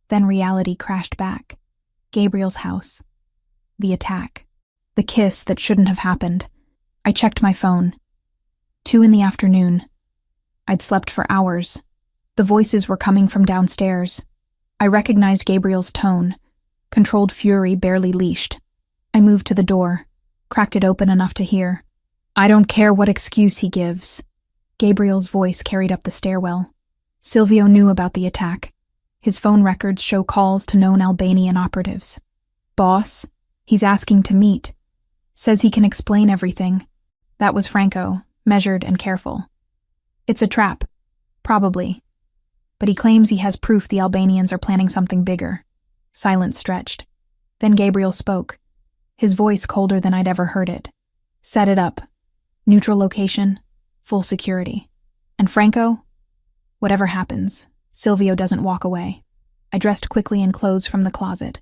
Then reality crashed back. Gabriel's house. The attack. The kiss that shouldn't have happened. I checked my phone. 2 p.m. I'd slept for hours. The voices were coming from downstairs. I recognized Gabriel's tone. Controlled fury barely leashed. I moved to the door, cracked it open enough to hear. I don't care what excuse he gives. Gabriel's voice carried up the stairwell. Silvio knew about the attack. His phone records show calls to known Albanian operatives. Boss, he's asking to meet. Says he can explain everything. That was Franco, measured and careful. It's a trap. Probably. But he claims he has proof the Albanians are planning something bigger. Silence stretched. Then Gabriel spoke. His voice colder than I'd ever heard it. Set it up. Neutral location. Full security. And Franco? Whatever happens, Silvio doesn't walk away. I dressed quickly in clothes from the closet.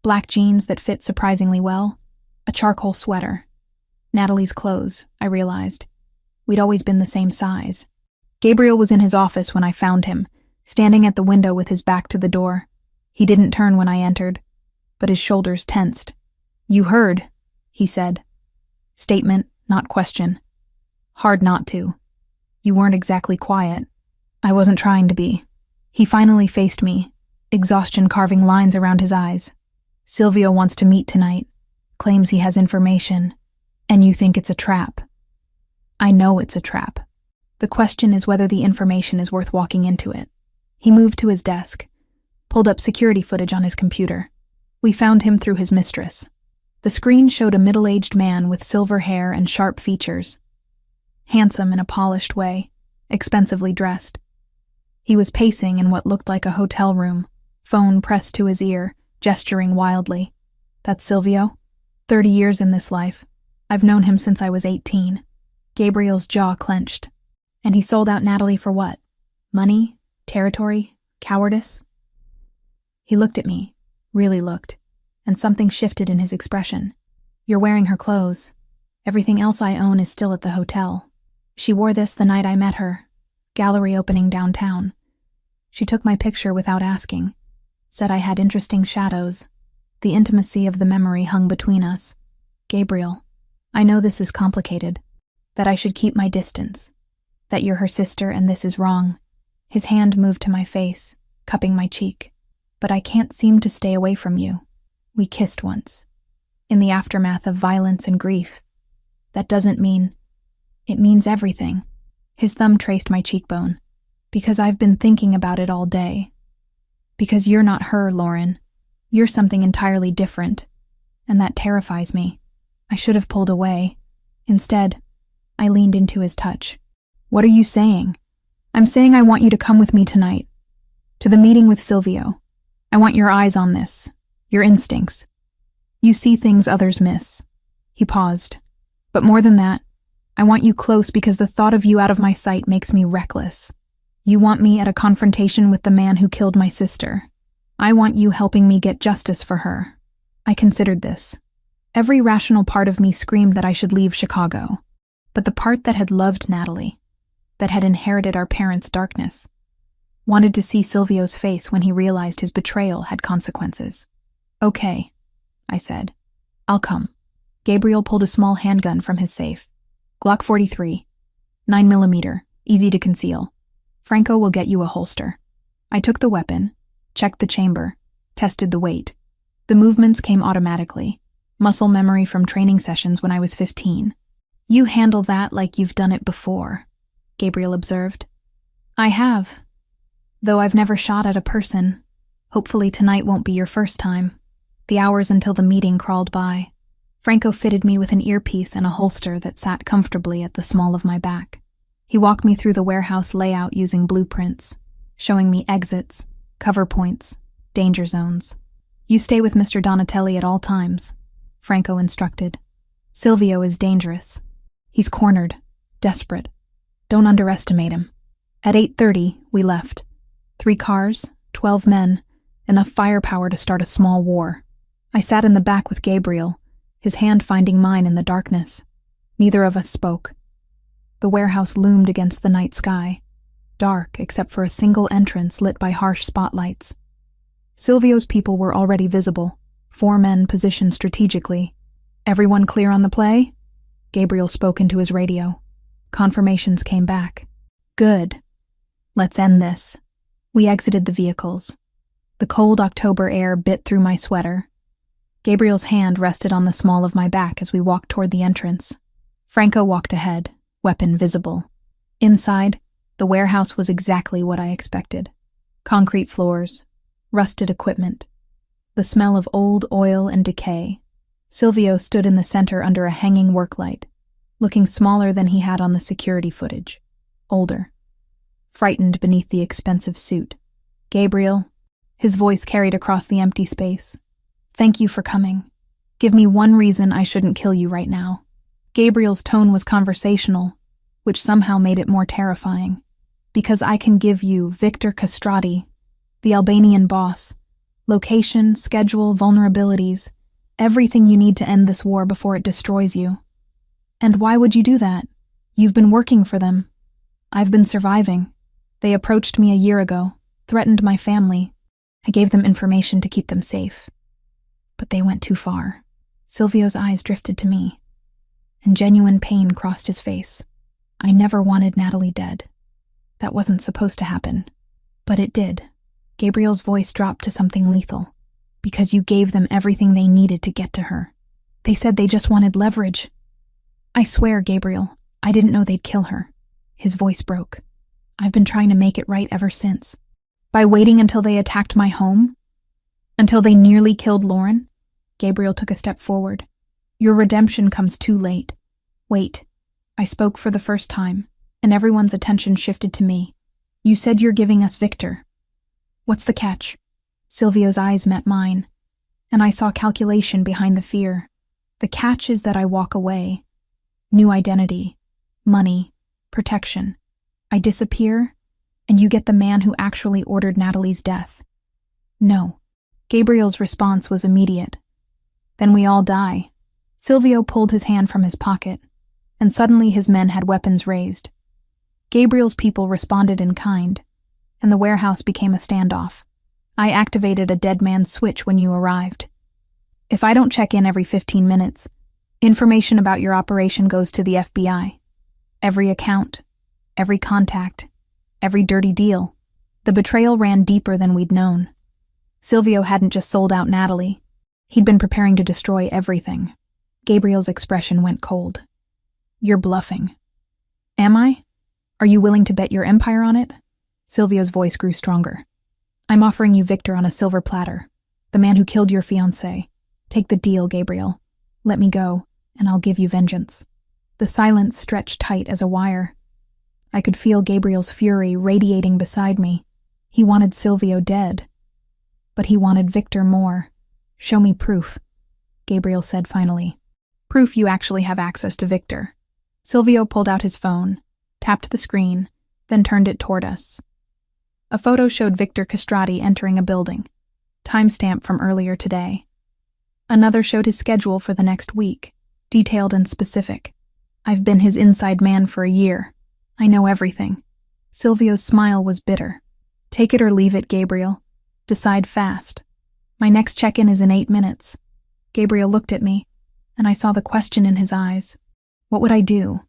Black jeans that fit surprisingly well. A charcoal sweater. Natalie's clothes, I realized. We'd always been the same size. Gabriel was in his office when I found him, standing at the window with his back to the door. He didn't turn when I entered, but his shoulders tensed. You heard, he said. Statement, not question. Hard not to. You weren't exactly quiet. I wasn't trying to be. He finally faced me, exhaustion carving lines around his eyes. Silvio wants to meet tonight, claims he has information, and you think it's a trap. I know it's a trap. The question is whether the information is worth walking into it. He moved to his desk, pulled up security footage on his computer. We found him through his mistress. The screen showed a middle-aged man with silver hair and sharp features. Handsome in a polished way, expensively dressed. He was pacing in what looked like a hotel room, phone pressed to his ear, gesturing wildly. That's Silvio? 30 years in this life. I've known him since I was 18. Gabriel's jaw clenched. And he sold out Natalie for what? Money? Territory? Cowardice? He looked at me, really looked, and something shifted in his expression. You're wearing her clothes. Everything else I own is still at the hotel. She wore this the night I met her, gallery opening downtown. She took my picture without asking, said I had interesting shadows. The intimacy of the memory hung between us. Gabriel, I know this is complicated, that I should keep my distance, that you're her sister and this is wrong. His hand moved to my face, cupping my cheek. But I can't seem to stay away from you. We kissed once, in the aftermath of violence and grief. That doesn't mean... It means everything. His thumb traced my cheekbone. Because I've been thinking about it all day. Because you're not her, Lauren. You're something entirely different. And that terrifies me. I should have pulled away. Instead, I leaned into his touch. What are you saying? I'm saying I want you to come with me tonight. To the meeting with Silvio. I want your eyes on this. Your instincts. You see things others miss. He paused. But more than that, I want you close because the thought of you out of my sight makes me reckless. You want me at a confrontation with the man who killed my sister. I want you helping me get justice for her. I considered this. Every rational part of me screamed that I should leave Chicago. But the part that had loved Natalie, that had inherited our parents' darkness, wanted to see Silvio's face when he realized his betrayal had consequences. Okay, I said. I'll come. Gabriel pulled a small handgun from his safe. Glock 43, 9mm, easy to conceal. Franco will get you a holster. I took the weapon, checked the chamber, tested the weight. The movements came automatically, muscle memory from training sessions when I was 15. You handle that like you've done it before, Gabriel observed. I have. Though I've never shot at a person. Hopefully tonight won't be your first time. The hours until the meeting crawled by. Franco fitted me with an earpiece and a holster that sat comfortably at the small of my back. He walked me through the warehouse layout using blueprints, showing me exits, cover points, danger zones. You stay with Mr. Donatelli at all times, Franco instructed. Silvio is dangerous. He's cornered, desperate. Don't underestimate him. At 8:30, we left. 3 cars, 12 men, enough firepower to start a small war. I sat in the back with Gabriel, his hand finding mine in the darkness. Neither of us spoke. The warehouse loomed against the night sky, dark except for a single entrance lit by harsh spotlights. Silvio's people were already visible, 4 men positioned strategically. Everyone clear on the play? Gabriel spoke into his radio. Confirmations came back. Good. Let's end this. We exited the vehicles. The cold October air bit through my sweater. Gabriel's hand rested on the small of my back as we walked toward the entrance. Franco walked ahead, weapon visible. Inside, the warehouse was exactly what I expected. Concrete floors, rusted equipment, the smell of old oil and decay. Silvio stood in the center under a hanging work light, looking smaller than he had on the security footage. Older. Frightened beneath the expensive suit. Gabriel, his voice carried across the empty space. Thank you for coming. Give me one reason I shouldn't kill you right now. Gabriel's tone was conversational, which somehow made it more terrifying. Because I can give you Victor Castrati, the Albanian boss, location, schedule, vulnerabilities, everything you need to end this war before it destroys you. And why would you do that? You've been working for them. I've been surviving. They approached me a year ago, threatened my family. I gave them information to keep them safe. But they went too far. Silvio's eyes drifted to me, and genuine pain crossed his face. I never wanted Natalie dead. That wasn't supposed to happen. But it did. Gabriel's voice dropped to something lethal. Because you gave them everything they needed to get to her. They said they just wanted leverage. I swear, Gabriel, I didn't know they'd kill her. His voice broke. I've been trying to make it right ever since. By waiting until they attacked my home? Until they nearly killed Lauren? Gabriel took a step forward. Your redemption comes too late. Wait. I spoke for the first time, and everyone's attention shifted to me. You said you're giving us Victor. What's the catch? Silvio's eyes met mine, and I saw calculation behind the fear. The catch is that I walk away. New identity, money, protection. I disappear, and you get the man who actually ordered Natalie's death. No. Gabriel's response was immediate. Then we all die. Silvio pulled his hand from his pocket, and suddenly his men had weapons raised. Gabriel's people responded in kind, and the warehouse became a standoff. I activated a dead man's switch when you arrived. If I don't check in every 15 minutes, information about your operation goes to the FBI. Every account, every contact, every dirty deal. The betrayal ran deeper than we'd known. Silvio hadn't just sold out Natalie. He'd been preparing to destroy everything. Gabriel's expression went cold. You're bluffing. Am I? Are you willing to bet your empire on it? Silvio's voice grew stronger. I'm offering you Victor on a silver platter. The man who killed your fiancée. Take the deal, Gabriel. Let me go, and I'll give you vengeance. The silence stretched tight as a wire. I could feel Gabriel's fury radiating beside me. He wanted Silvio dead. But he wanted Victor more. Show me proof, Gabriel said finally. Proof you actually have access to Victor. Silvio pulled out his phone, tapped the screen, then turned it toward us. A photo showed Victor Castrati entering a building, timestamp from earlier today. Another showed his schedule for the next week, detailed and specific. I've been his inside man for a year. I know everything. Silvio's smile was bitter. Take it or leave it, Gabriel. Decide fast. My next check-in is in 8 minutes. Gabriel looked at me, and I saw the question in his eyes. What would I do?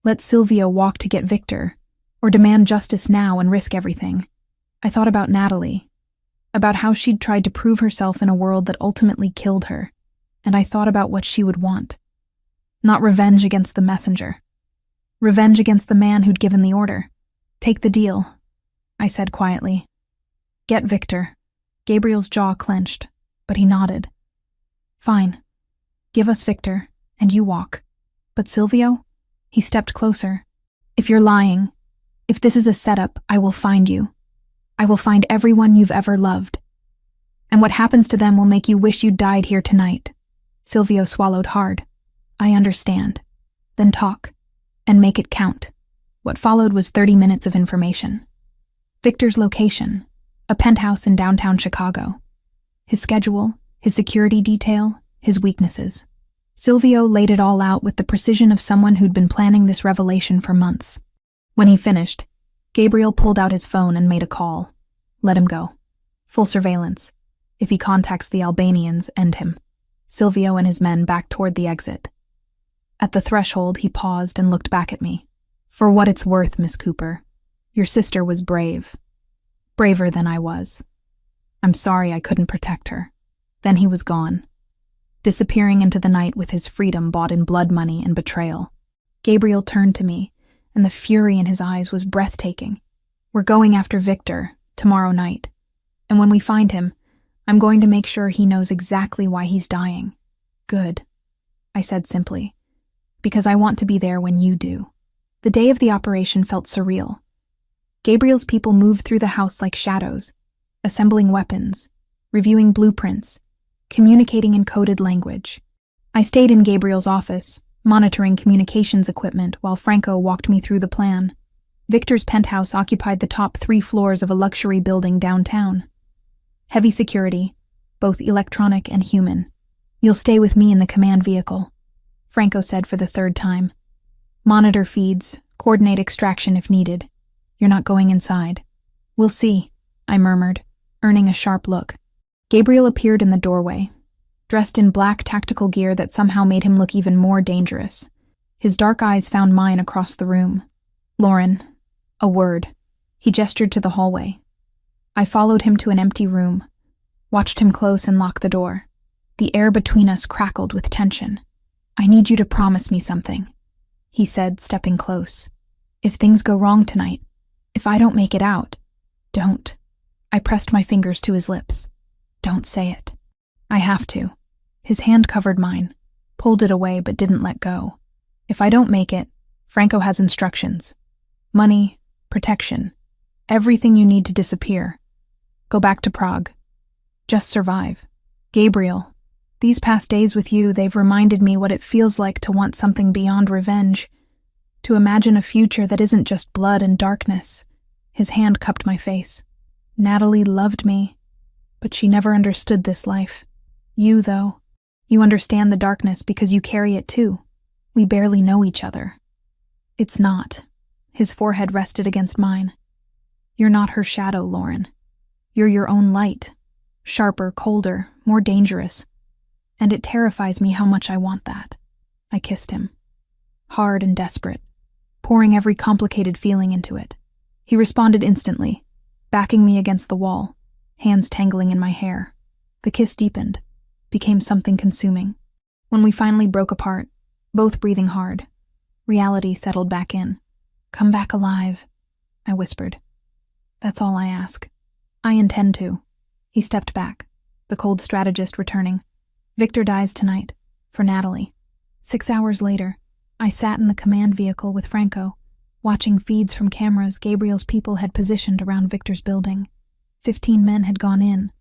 Let Silvio walk to get Victor, or demand justice now and risk everything? I thought about Natalie, about how she'd tried to prove herself in a world that ultimately killed her, and I thought about what she would want. Not revenge against the messenger. Revenge against the man who'd given the order. Take the deal, I said quietly. Get Victor. Gabriel's jaw clenched, but he nodded. Fine. Give us Victor, and you walk. But Silvio? He stepped closer. If you're lying, if this is a setup, I will find you. I will find everyone you've ever loved. And what happens to them will make you wish you'd died here tonight. Silvio swallowed hard. I understand. Then talk, and make it count. What followed was 30 minutes of information. Victor's location, a penthouse in downtown Chicago. His schedule, his security detail, his weaknesses. Silvio laid it all out with the precision of someone who'd been planning this revelation for months. When he finished, Gabriel pulled out his phone and made a call. Let him go. Full surveillance. If he contacts the Albanians, end him. Silvio and his men backed toward the exit. At the threshold, he paused and looked back at me. For what it's worth, Miss Cooper, your sister was brave. Braver than I was. I'm sorry I couldn't protect her. Then he was gone, disappearing into the night with his freedom bought in blood money and betrayal. Gabriel turned to me, and the fury in his eyes was breathtaking. We're going after Victor tomorrow night, and when we find him, I'm going to make sure he knows exactly why he's dying. Good, I said simply, because I want to be there when you do. The day of the operation felt surreal. Gabriel's people moved through the house like shadows, assembling weapons, reviewing blueprints, communicating in coded language. I stayed in Gabriel's office, monitoring communications equipment while Franco walked me through the plan. Victor's penthouse occupied the top 3 floors of a luxury building downtown. Heavy security, both electronic and human. You'll stay with me in the command vehicle, Franco said for the 3rd time. Monitor feeds, coordinate extraction if needed. You're not going inside. We'll see, I murmured, earning a sharp look. Gabriel appeared in the doorway, dressed in black tactical gear that somehow made him look even more dangerous. His dark eyes found mine across the room. Lauren, a word. He gestured to the hallway. I followed him to an empty room, watched him close and lock the door. The air between us crackled with tension. I need you to promise me something, he said, stepping close. If things go wrong tonight, if I don't make it out, don't. I pressed my fingers to his lips. Don't say it. I have to. His hand covered mine, pulled it away but didn't let go. If I don't make it, Franco has instructions. Money, protection, everything you need to disappear. Go back to Prague. Just survive. Gabriel, these past days with you, they've reminded me what it feels like to want something beyond revenge, to imagine a future that isn't just blood and darkness. His hand cupped my face. Natalie loved me, but she never understood this life. You, though, you understand the darkness because you carry it too. We barely know each other. It's not. His forehead rested against mine. You're not her shadow, Lauren. You're your own light. Sharper, colder, more dangerous. And it terrifies me how much I want that. I kissed him. Hard and desperate, pouring every complicated feeling into it. He responded instantly, backing me against the wall, hands tangling in my hair. The kiss deepened, became something consuming. When we finally broke apart, both breathing hard, reality settled back in. Come back alive, I whispered. That's all I ask. I intend to. He stepped back, the cold strategist returning. Victor dies tonight, for Natalie. 6 hours later, I sat in the command vehicle with Franco, watching feeds from cameras Gabriel's people had positioned around Victor's building. 15 men had gone in,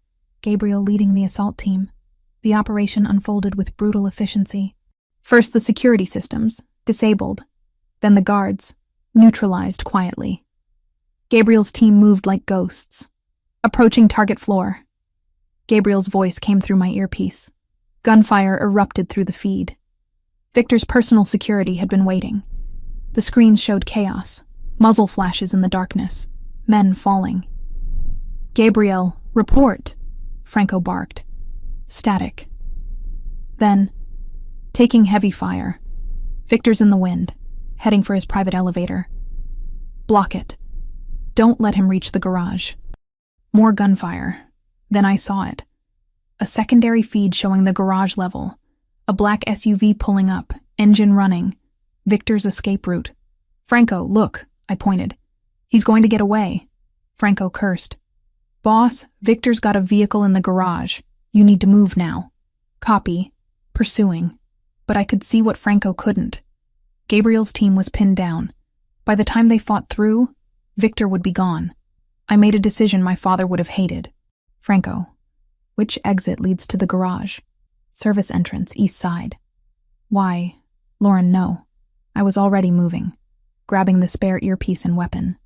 Gabriel leading the assault team. The operation unfolded with brutal efficiency. First the security systems, disabled. Then the guards, neutralized quietly. Gabriel's team moved like ghosts. Approaching target floor. Gabriel's voice came through my earpiece. Gunfire erupted through the feed. Victor's personal security had been waiting. The screens showed chaos, muzzle flashes in the darkness, men falling. Gabriel, report, Franco barked. Static. Then, taking heavy fire. Victor's in the wind, heading for his private elevator. Block it. Don't let him reach the garage. More gunfire. Then I saw it. A secondary feed showing the garage level. A black SUV pulling up, engine running. Victor's escape route. Franco, look, I pointed. He's going to get away. Franco cursed. Boss, Victor's got a vehicle in the garage. You need to move now. Copy. Pursuing. But I could see what Franco couldn't. Gabriel's team was pinned down. By the time they fought through, Victor would be gone. I made a decision my father would have hated. Franco, which exit leads to the garage? Service entrance, east side. Why? Lauren, no. I was already moving, grabbing the spare earpiece and weapon.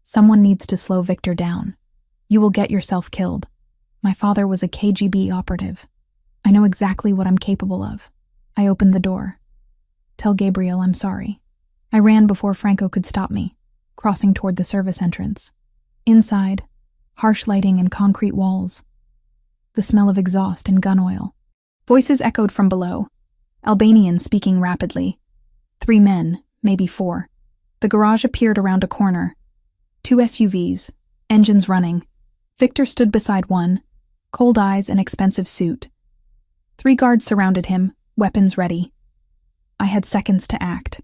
Someone needs to slow Victor down. You will get yourself killed. My father was a KGB operative. I know exactly what I'm capable of. I opened the door. Tell Gabriel I'm sorry. I ran before Franco could stop me, crossing toward the service entrance. Inside, harsh lighting and concrete walls. The smell of exhaust and gun oil. Voices echoed from below. Albanians speaking rapidly. 3 men, maybe 4. The garage appeared around a corner. 2 SUVs, engines running. Victor stood beside one, cold eyes and expensive suit. 3 guards surrounded him, weapons ready. I had seconds to act.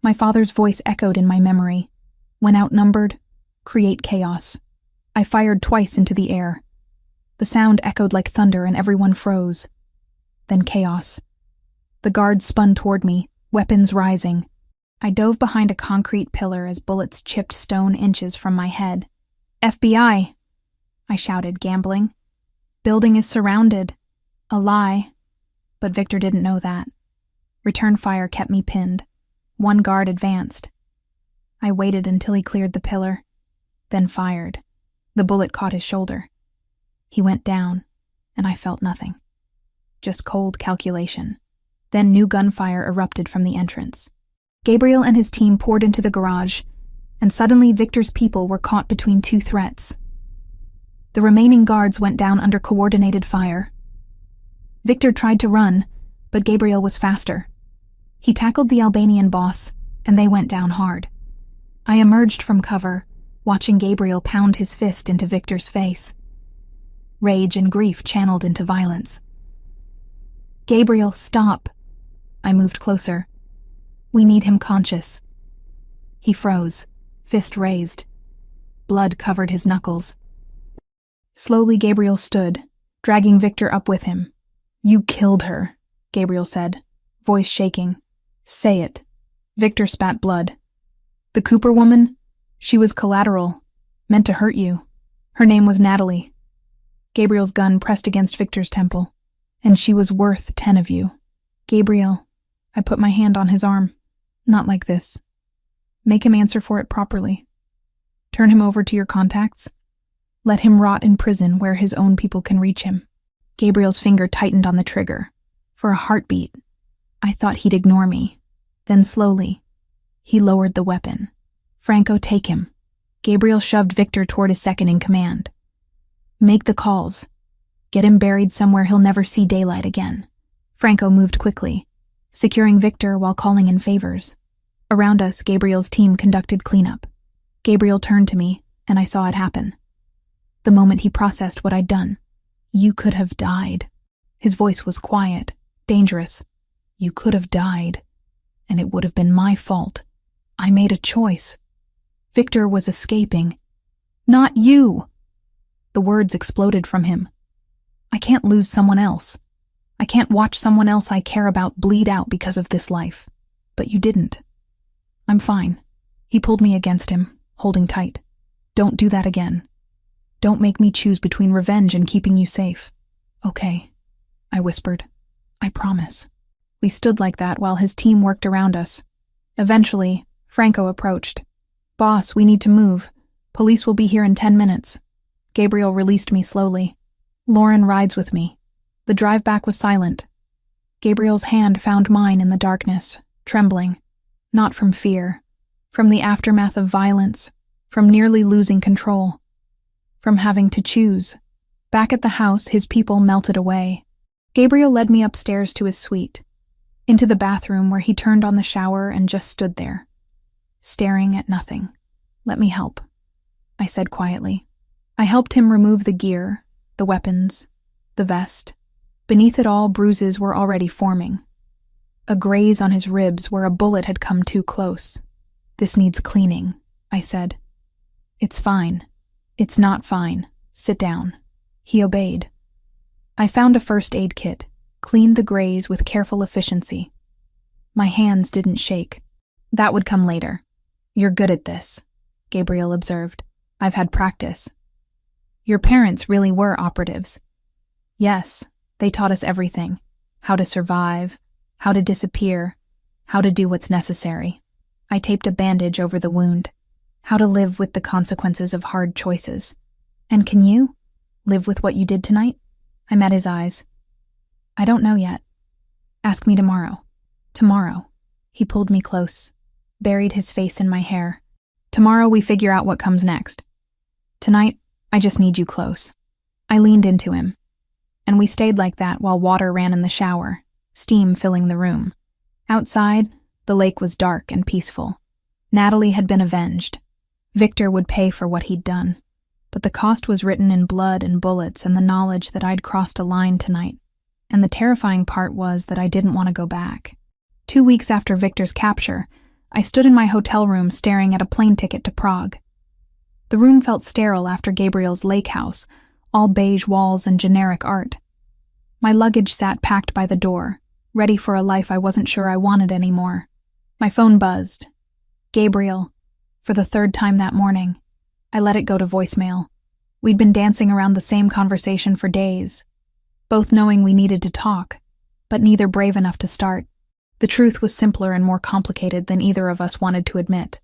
My father's voice echoed in my memory. When outnumbered, create chaos. I fired twice into the air. The sound echoed like thunder and everyone froze. Then chaos. The guards spun toward me, weapons rising. I dove behind a concrete pillar as bullets chipped stone inches from my head. FBI! I shouted, gambling. Building is surrounded. A lie. But Victor didn't know that. Return fire kept me pinned. 1 guard advanced. I waited until he cleared the pillar, then fired. The bullet caught his shoulder. He went down, and I felt nothing. Just cold calculation. Then new gunfire erupted from the entrance. Gabriel and his team poured into the garage, and suddenly Victor's people were caught between 2 threats. The remaining guards went down under coordinated fire. Victor tried to run, but Gabriel was faster. He tackled the Albanian boss, and they went down hard. I emerged from cover, watching Gabriel pound his fist into Victor's face. Rage and grief channeled into violence. Gabriel, stop. I moved closer. We need him conscious. He froze, fist raised. Blood covered his knuckles. Slowly Gabriel stood, dragging Victor up with him. You killed her, Gabriel said, voice shaking. Say it. Victor spat blood. The Cooper woman? She was collateral, meant to hurt you. Her name was Natalie. Gabriel's gun pressed against Victor's temple. And she was worth 10 of you. Gabriel, I put my hand on his arm. Not like this. Make him answer for it properly. Turn him over to your contacts. Let him rot in prison where his own people can reach him. Gabriel's finger tightened on the trigger. For a heartbeat, I thought he'd ignore me. Then slowly, he lowered the weapon. "Franco, take him." Gabriel shoved Victor toward his second in command. "Make the calls. Get him buried somewhere he'll never see daylight again." Franco moved quickly, securing Victor while calling in favors. Around us, Gabriel's team conducted cleanup. Gabriel turned to me, and I saw it happen. The moment he processed what I'd done. "You could have died." His voice was quiet, dangerous. "You could have died, and it would have been my fault. I made a choice. Victor was escaping. Not you!" The words exploded from him. "I can't lose someone else. I can't watch someone else I care about bleed out because of this life. But you didn't. I'm fine." He pulled me against him, holding tight. "Don't do that again. Don't make me choose between revenge and keeping you safe." "Okay," I whispered. "I promise." We stood like that while his team worked around us. Eventually, Franco approached. "Boss, we need to move. Police will be here in 10 minutes. Gabriel released me slowly. "Lauren rides with me." The drive back was silent. Gabriel's hand found mine in the darkness, trembling. Not from fear. From the aftermath of violence. From nearly losing control. From having to choose. Back at the house, his people melted away. Gabriel led me upstairs to his suite, into the bathroom where he turned on the shower and just stood there, staring at nothing. "Let me help," I said quietly. I helped him remove the gear, the weapons, the vest. Beneath it all, bruises were already forming. A graze on his ribs where a bullet had come too close. "This needs cleaning," I said. "It's fine." "It's not fine. Sit down." He obeyed. I found a first aid kit, cleaned the graze with careful efficiency. My hands didn't shake. "That would come later. You're good at this," Gabriel observed. "I've had practice." "Your parents really were operatives." "Yes, they taught us everything. How to survive, how to disappear, how to do what's necessary." I taped a bandage over the wound. "How to live with the consequences of hard choices." "And can you live with what you did tonight?" I met his eyes. "I don't know yet. Ask me tomorrow." "Tomorrow." He pulled me close, buried his face in my hair. "Tomorrow we figure out what comes next. Tonight, I just need you close." I leaned into him, and we stayed like that while water ran in the shower, steam filling the room. Outside, the lake was dark and peaceful. Natalie had been avenged. Victor would pay for what he'd done. But the cost was written in blood and bullets and the knowledge that I'd crossed a line tonight. And the terrifying part was that I didn't want to go back. 2 weeks after Victor's capture, I stood in my hotel room staring at a plane ticket to Prague. The room felt sterile after Gabriel's lake house, all beige walls and generic art. My luggage sat packed by the door, ready for a life I wasn't sure I wanted anymore. My phone buzzed. "Gabriel," for the third time that morning. I let it go to voicemail. We'd been dancing around the same conversation for days, both knowing we needed to talk, but neither brave enough to start. The truth was simpler and more complicated than either of us wanted to admit.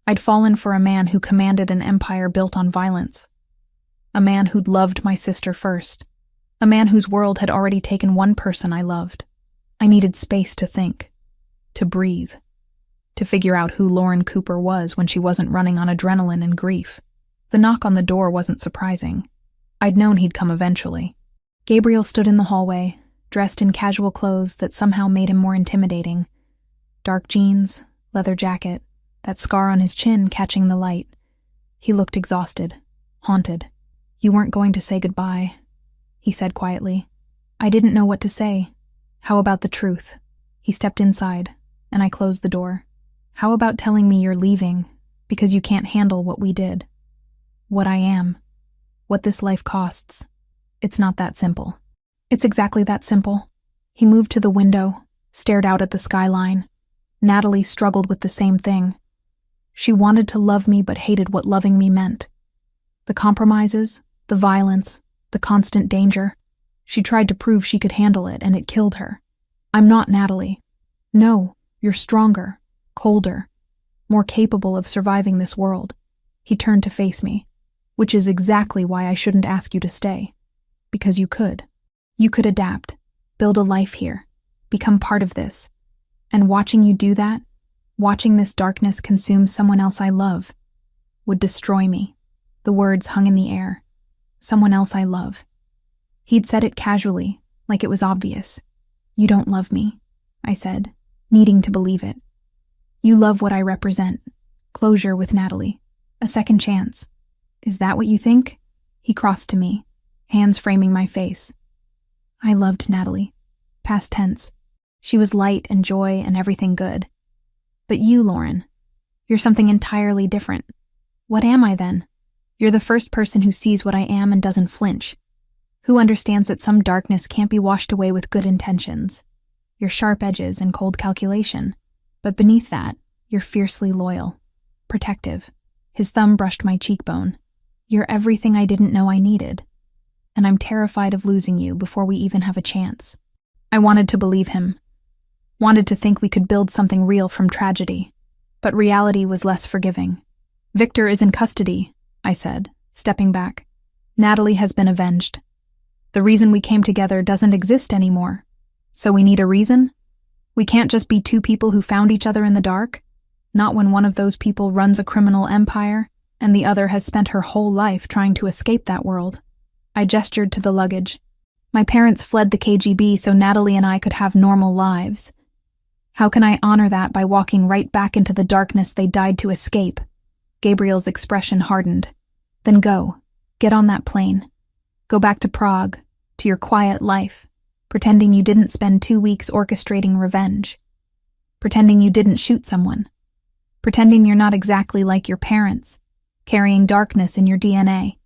I'd fallen for a man who commanded an empire built on violence. A man who'd loved my sister first. A man whose world had already taken one person I loved. I needed space to think, to breathe, to figure out who Lauren Cooper was when she wasn't running on adrenaline and grief. The knock on the door wasn't surprising. I'd known he'd come eventually. Gabriel stood in the hallway, dressed in casual clothes that somehow made him more intimidating. Dark jeans, leather jacket, that scar on his chin catching the light. He looked exhausted, haunted. "You weren't going to say goodbye," he said quietly. I didn't know what to say. "How about the truth?" He stepped inside, and I closed the door. "How about telling me you're leaving because you can't handle what we did? What I am. What this life costs. It's not that simple." "It's exactly that simple." He moved to the window, stared out at the skyline. Natalie struggled with the same thing. She wanted to love me but hated what loving me meant. The compromises, the violence, the constant danger. She tried to prove she could handle it, and it killed her. "I'm not Natalie. No, you're stronger, colder, more capable of surviving this world." He turned to face me. "Which is exactly why I shouldn't ask you to stay. Because you could. You could adapt, build a life here, become part of this. And watching you do that, Watching this darkness consume someone else I love would destroy me. The words hung in the air. Someone else I love. He'd said it casually, like it was obvious. You don't love me, I said, needing to believe it. You love what I represent. Closure with Natalie. A second chance. Is that what you think? He crossed to me, hands framing my face. I loved Natalie. Past tense. She was light and joy and everything good. But you, Lauren, you're something entirely different. What am I then? You're the first person who sees what I am and doesn't flinch. Who understands that some darkness can't be washed away with good intentions. Your sharp edges and cold calculation. But beneath that, you're fiercely loyal. Protective. His thumb brushed my cheekbone. You're everything I didn't know I needed. And I'm terrified of losing you before we even have a chance. I wanted to believe him. Wanted to think we could build something real from tragedy. But reality was less forgiving. Victor is in custody, I said, stepping back. Natalie has been avenged. The reason we came together doesn't exist anymore. So we need a reason? We can't just be two people who found each other in the dark. Not when one of those people runs a criminal empire, and the other has spent her whole life trying to escape that world. I gestured to the luggage. My parents fled the KGB so Natalie and I could have normal lives. How can I honor that by walking right back into the darkness they died to escape? Gabriel's expression hardened. Then go. Get on that plane. Go back to Prague, to your quiet life, pretending you didn't spend 2 weeks orchestrating revenge. Pretending you didn't shoot someone. Pretending you're not exactly like your parents, carrying darkness in your DNA.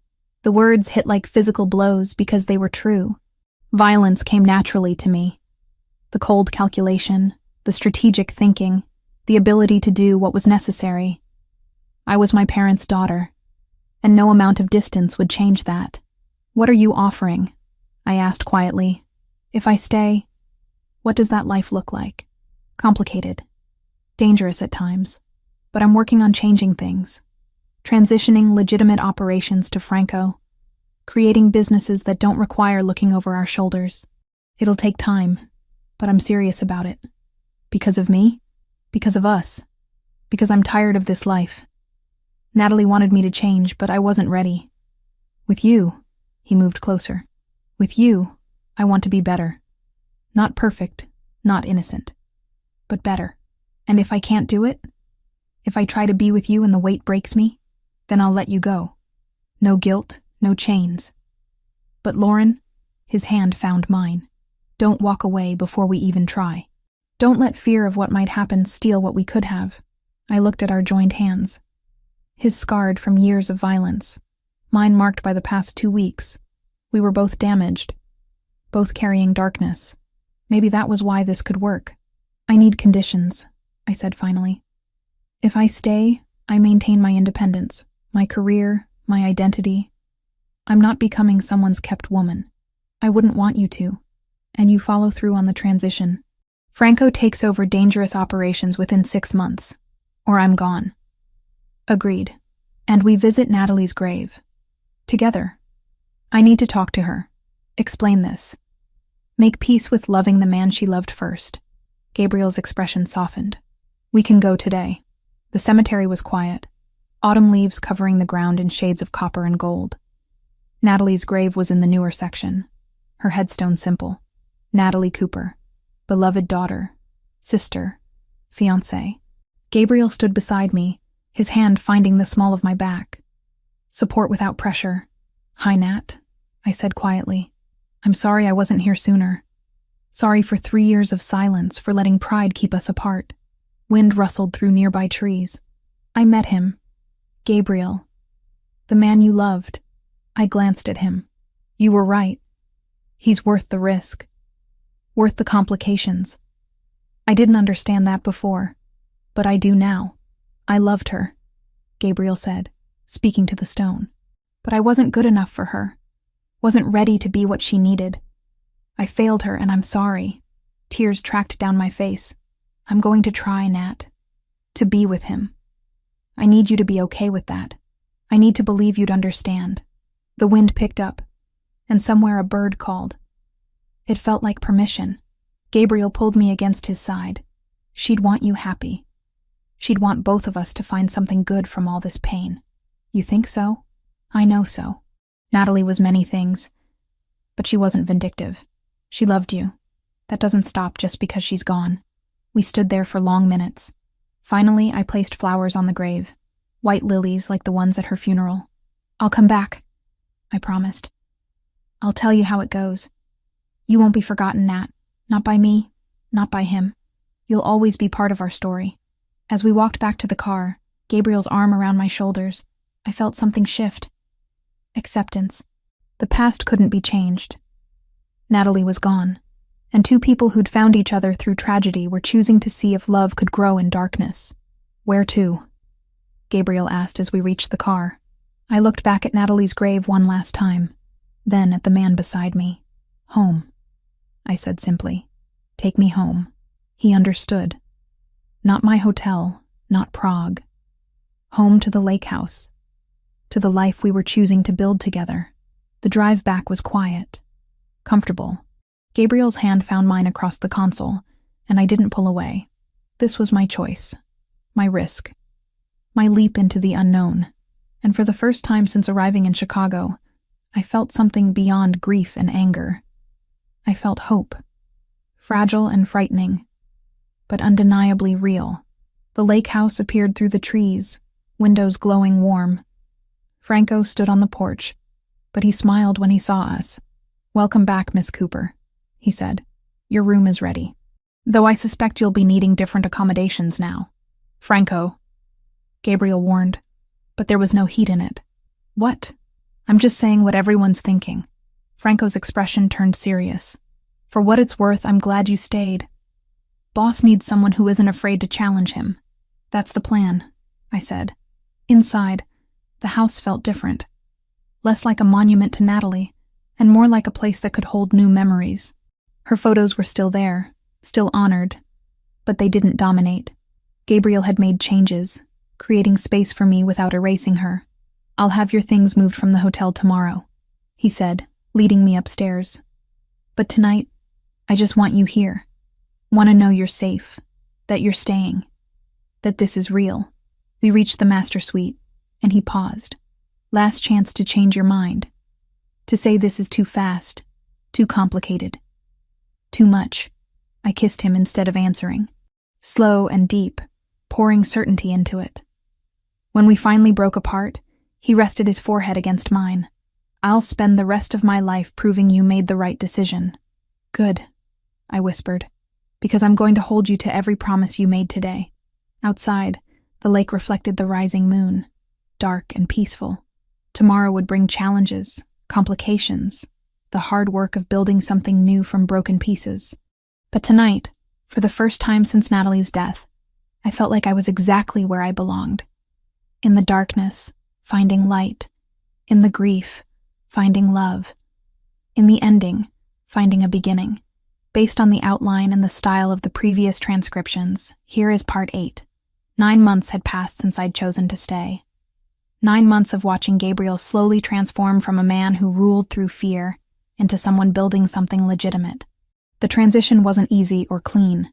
The words hit like physical blows because they were true. Violence came naturally to me. The cold calculation, the strategic thinking, the ability to do what was necessary. I was my parents' daughter, and no amount of distance would change that. What are you offering? I asked quietly. If I stay, what does that life look like? Complicated. Dangerous at times. But I'm working on changing things. Transitioning legitimate operations to Franco. Creating businesses that don't require looking over our shoulders. It'll take time, but I'm serious about it. Because of me? Because of us. Because I'm tired of this life. Natalie wanted me to change, but I wasn't ready. With you, he moved closer. With you, I want to be better. Not perfect, not innocent, but better. And if I can't do it, if I try to be with you and the weight breaks me, then I'll let you go. No guilt, no chains. But Lauren, his hand found mine. Don't walk away before we even try. Don't let fear of what might happen steal what we could have. I looked at our joined hands. His scarred from years of violence. Mine marked by the past 2 weeks. We were both damaged. Both carrying darkness. Maybe that was why this could work. I need conditions, I said finally. If I stay, I maintain my independence, my career, my identity. I'm not becoming someone's kept woman. I wouldn't want you to. And you follow through on the transition. Franco takes over dangerous operations within 6 months, or I'm gone. Agreed. And we visit Natalie's grave. Together. I need to talk to her. Explain this. Make peace with loving the man she loved first. Gabriel's expression softened. We can go today. The cemetery was quiet. Autumn leaves covering the ground in shades of copper and gold. Natalie's grave was in the newer section. Her headstone simple. Natalie Cooper. Beloved daughter. Sister. Fiancée. Gabriel stood beside me, his hand finding the small of my back. Support without pressure. Hi, Nat, I said quietly. I'm sorry I wasn't here sooner. Sorry for 3 years of silence, for letting pride keep us apart. Wind rustled through nearby trees. I met him. Gabriel. The man you loved. I glanced at him. You were right. He's worth the risk. Worth the complications. I didn't understand that before, but I do now. I loved her, Gabriel said, speaking to the stone. But I wasn't good enough for her. Wasn't ready to be what she needed. I failed her and I'm sorry. Tears tracked down my face. I'm going to try, Nat. To be with him. I need you to be okay with that. I need to believe you'd understand. The wind picked up, and somewhere a bird called. It felt like permission. Gabriel pulled me against his side. She'd want you happy. She'd want both of us to find something good from all this pain. You think so? I know so. Natalie was many things, but she wasn't vindictive. She loved you. That doesn't stop just because she's gone. We stood there for long minutes. Finally, I placed flowers on the grave, white lilies like the ones at her funeral. I'll come back, I promised. I'll tell you how it goes. You won't be forgotten, Nat. Not by me, not by him. You'll always be part of our story. As we walked back to the car, Gabriel's arm around my shoulders, I felt something shift. Acceptance. The past couldn't be changed. Natalie was gone, and two people who'd found each other through tragedy were choosing to see if love could grow in darkness. Where to? Gabriel asked as we reached the car. I looked back at Natalie's grave one last time, then at the man beside me. Home, I said simply. Take me home. He understood. Not my hotel, not Prague. Home to the lake house, to the life we were choosing to build together. The drive back was quiet, comfortable. Gabriel's hand found mine across the console, and I didn't pull away. This was my choice, my risk, my leap into the unknown. And for the first time since arriving in Chicago, I felt something beyond grief and anger. I felt hope, fragile and frightening, but undeniably real. The lake house appeared through the trees, windows glowing warm. Franco stood on the porch, but he smiled when he saw us. "Welcome back, Miss Cooper," he said. "Your room is ready. Though I suspect you'll be needing different accommodations now." "Franco," Gabriel warned, but there was no heat in it. "What?" "I'm just saying what everyone's thinking." Franco's expression turned serious. "For what it's worth, I'm glad you stayed. Boss needs someone who isn't afraid to challenge him." "That's the plan," I said. Inside, the house felt different. Less like a monument to Natalie, and more like a place that could hold new memories. Her photos were still there, still honored, but they didn't dominate. Gabriel had made changes, creating space for me without erasing her. "I'll have your things moved from the hotel tomorrow," he said, leading me upstairs. "But tonight, I just want you here. Want to know you're safe, that you're staying, that this is real." We reached the master suite, and he paused. "Last chance to change your mind. To say this is too fast, too complicated, too much." I kissed him instead of answering. Slow and deep, pouring certainty into it. When we finally broke apart, he rested his forehead against mine. "I'll spend the rest of my life proving you made the right decision." "Good," I whispered, "because I'm going to hold you to every promise you made today." Outside, the lake reflected the rising moon, dark and peaceful. Tomorrow would bring challenges, complications, the hard work of building something new from broken pieces. But tonight, for the first time since Natalie's death, I felt like I was exactly where I belonged. In the darkness, finding light. In the grief, finding love. In the ending, finding a beginning. Based on the outline and the style of the previous transcriptions, here is part 8. 9 months had passed since I'd chosen to stay. 9 months of watching Gabriel slowly transform from a man who ruled through fear into someone building something legitimate. The transition wasn't easy or clean,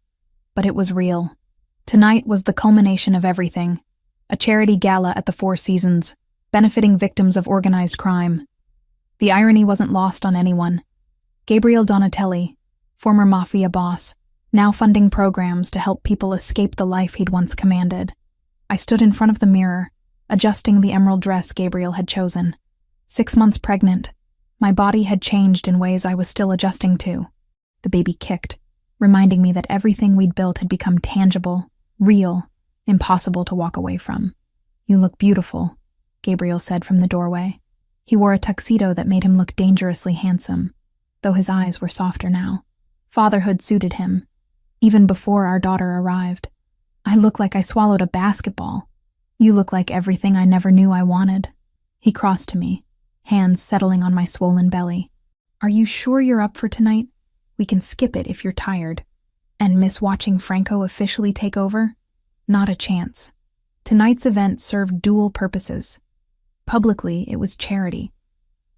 but it was real. Tonight was the culmination of everything. A charity gala at the Four Seasons, benefiting victims of organized crime. The irony wasn't lost on anyone. Gabriel Donatelli, former Mafia boss, now funding programs to help people escape the life he'd once commanded. I stood in front of the mirror, adjusting the emerald dress Gabriel had chosen. 6 months pregnant, my body had changed in ways I was still adjusting to. The baby kicked, reminding me that everything we'd built had become tangible, real, impossible to walk away from. "You look beautiful," Gabriel said from the doorway. He wore a tuxedo that made him look dangerously handsome, though his eyes were softer now. Fatherhood suited him, even before our daughter arrived. "I look like I swallowed a basketball. You look like everything I never knew I wanted." He crossed to me, hands settling on my swollen belly. "Are you sure you're up for tonight? We can skip it if you're tired." "And miss watching Franco officially take over?" "Not a chance." Tonight's event served dual purposes. Publicly, it was charity.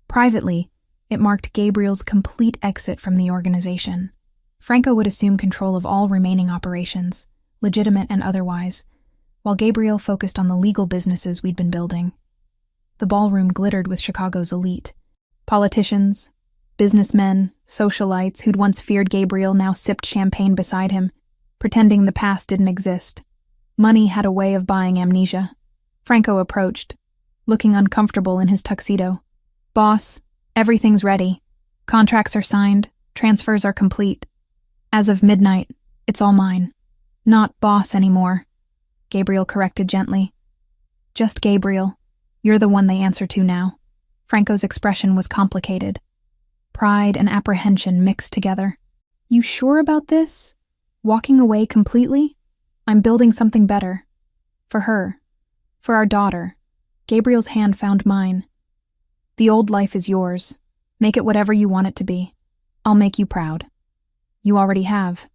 Privately, it marked Gabriel's complete exit from the organization. Franco would assume control of all remaining operations, legitimate and otherwise, while Gabriel focused on the legal businesses we'd been building. The ballroom glittered with Chicago's elite. Politicians, businessmen, socialites who'd once feared Gabriel now sipped champagne beside him, pretending the past didn't exist. Money had a way of buying amnesia. Franco approached, looking uncomfortable in his tuxedo. "Boss, everything's ready. Contracts are signed, transfers are complete. As of midnight, it's all mine. Not boss anymore," Gabriel corrected gently. "Just Gabriel. You're the one they answer to now." Franco's expression was complicated. Pride and apprehension mixed together. "You sure about this? Walking away completely? I'm building something better. For her. For our daughter." Gabriel's hand found mine. "The old life is yours. Make it whatever you want it to be. I'll make you proud." "You already have."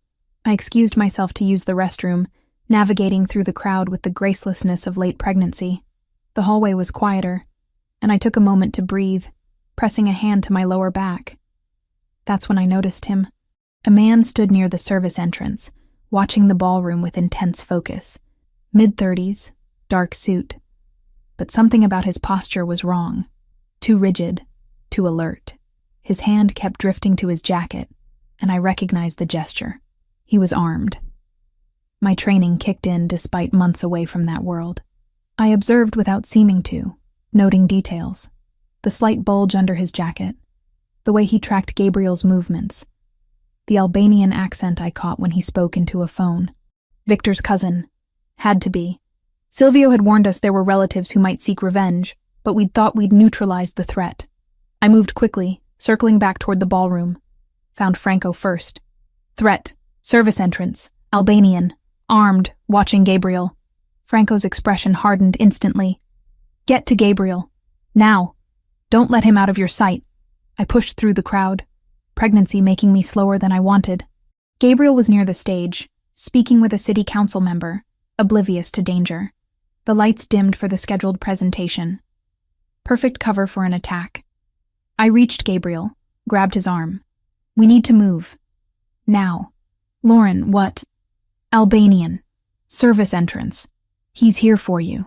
I excused myself to use the restroom, navigating through the crowd with the gracelessness of late pregnancy. The hallway was quieter, and I took a moment to breathe, pressing a hand to my lower back. That's when I noticed him. A man stood near the service entrance, watching the ballroom with intense focus. Mid-30s, dark suit. But something about his posture was wrong. Too rigid, too alert. His hand kept drifting to his jacket, and I recognized the gesture. He was armed. My training kicked in despite months away from that world. I observed without seeming to, noting details. The slight bulge under his jacket, the way he tracked Gabriel's movements, the Albanian accent I caught when he spoke into a phone. Victor's cousin. Had to be. Silvio had warned us there were relatives who might seek revenge, but we'd thought we'd neutralized the threat. I moved quickly, circling back toward the ballroom. Found Franco first. Threat. Service entrance. Albanian. Armed. Watching Gabriel. Franco's expression hardened instantly. "Get to Gabriel. Now. Don't let him out of your sight." I pushed through the crowd, pregnancy making me slower than I wanted. Gabriel was near the stage, speaking with a city council member, oblivious to danger. The lights dimmed for the scheduled presentation. Perfect cover for an attack. I reached Gabriel, grabbed his arm. "We need to move. Now." "Lauren, what?" "Albanian. Service entrance. He's here for you."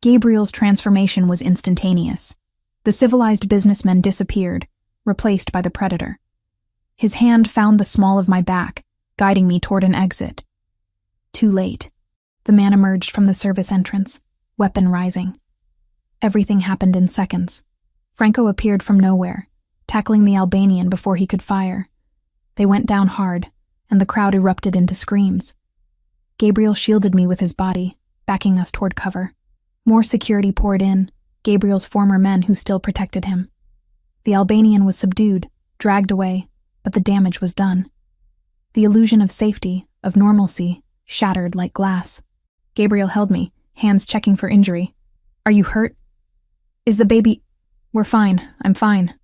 Gabriel's transformation was instantaneous. The civilized businessman disappeared, replaced by the predator. His hand found the small of my back, guiding me toward an exit. Too late. The man emerged from the service entrance, weapon rising. Everything happened in seconds. Franco appeared from nowhere, tackling the Albanian before he could fire. They went down hard, and the crowd erupted into screams. Gabriel shielded me with his body, backing us toward cover. More security poured in, Gabriel's former men who still protected him. The Albanian was subdued, dragged away, but the damage was done. The illusion of safety, of normalcy, shattered like glass. Gabriel held me, hands checking for injury. "Are you hurt? Is the baby—" "We're fine, I'm fine."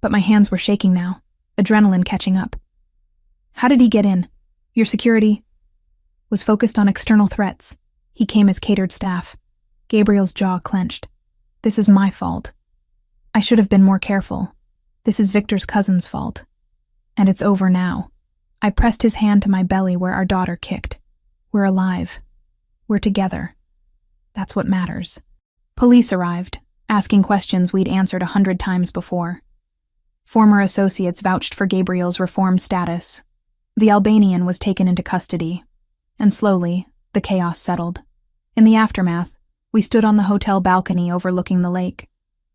But my hands were shaking now, adrenaline catching up. "How did he get in? Your security?" Was focused on external threats. He came as catered staff. Gabriel's jaw clenched. "This is my fault. I should have been more careful. This is Victor's cousin's fault. And it's over now." I pressed his hand to my belly where our daughter kicked. "We're alive. We're together. That's what matters." Police arrived, asking questions we'd answered 100 times before. Former associates vouched for Gabriel's reformed status. The Albanian was taken into custody, and slowly, the chaos settled. In the aftermath, we stood on the hotel balcony overlooking the lake.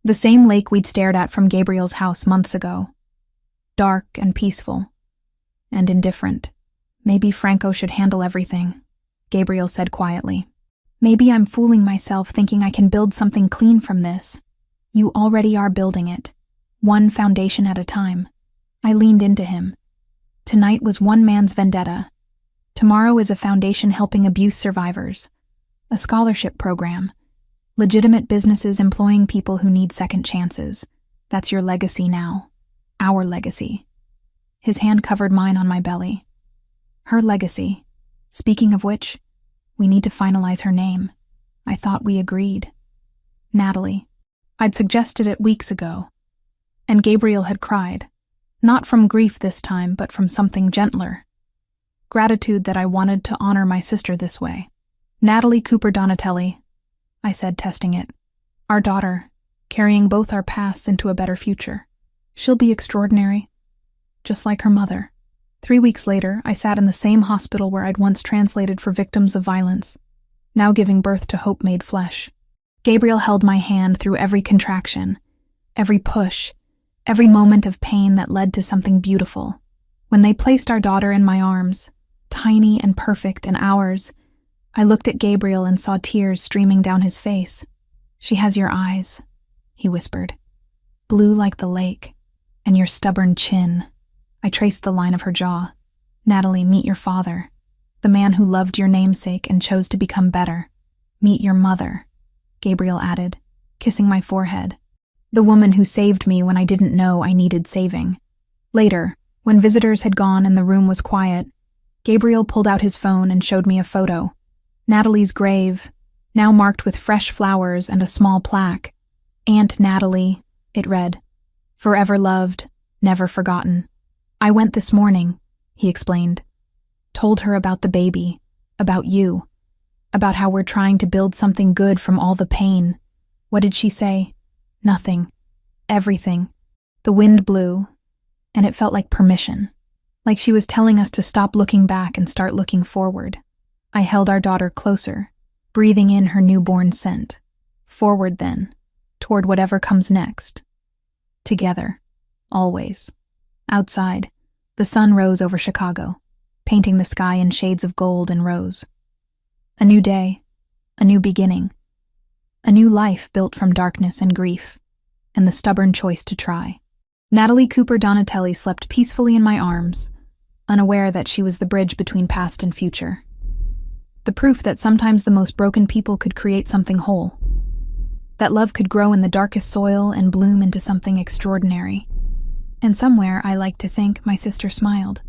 The same lake we'd stared at from Gabriel's house months ago. Dark and peaceful. And indifferent. "Maybe Franco should handle everything," Gabriel said quietly. "Maybe I'm fooling myself thinking I can build something clean from this. You already are building it. One foundation at a time." I leaned into him. Tonight was one man's vendetta. Tomorrow is a foundation helping abuse survivors. A scholarship program. Legitimate businesses employing people who need second chances. That's your legacy now. Our legacy. His hand covered mine on my belly. Her legacy. Speaking of which, we need to finalize her name. I thought we agreed. Natalie. I'd suggested it weeks ago. And Gabriel had cried. Not from grief this time, but from something gentler. Gratitude that I wanted to honor my sister this way. Natalie Cooper Donatelli, I said, testing it. Our daughter, carrying both our pasts into a better future. She'll be extraordinary, just like her mother. 3 weeks later, I sat in the same hospital where I'd once translated for victims of violence, now giving birth to hope made flesh. Gabriel held my hand through every contraction, every push, every moment of pain that led to something beautiful. When they placed our daughter in my arms, tiny and perfect and ours, I looked at Gabriel and saw tears streaming down his face. She has your eyes, he whispered, blue like the lake, and your stubborn chin. I traced the line of her jaw. Natalie, meet your father, the man who loved your namesake and chose to become better. Meet your mother, Gabriel added, kissing my forehead. The woman who saved me when I didn't know I needed saving. Later, when visitors had gone and the room was quiet, Gabriel pulled out his phone and showed me a photo. Natalie's grave, now marked with fresh flowers and a small plaque. Aunt Natalie, it read. Forever loved, never forgotten. I went this morning, he explained. Told her about the baby, about you, about how we're trying to build something good from all the pain. What did she say? Nothing. Everything. The wind blew, and it felt like permission, like she was telling us to stop looking back and start looking forward. I held our daughter closer, breathing in her newborn scent. Forward then, toward whatever comes next. Together, always. Outside, the sun rose over Chicago, painting the sky in shades of gold and rose. A new day, a new beginning, a new life built from darkness and grief, and the stubborn choice to try. Natalie Cooper Donatelli slept peacefully in my arms, unaware that she was the bridge between past and future. The proof that sometimes the most broken people could create something whole. That love could grow in the darkest soil and bloom into something extraordinary. And somewhere, I like to think, my sister smiled.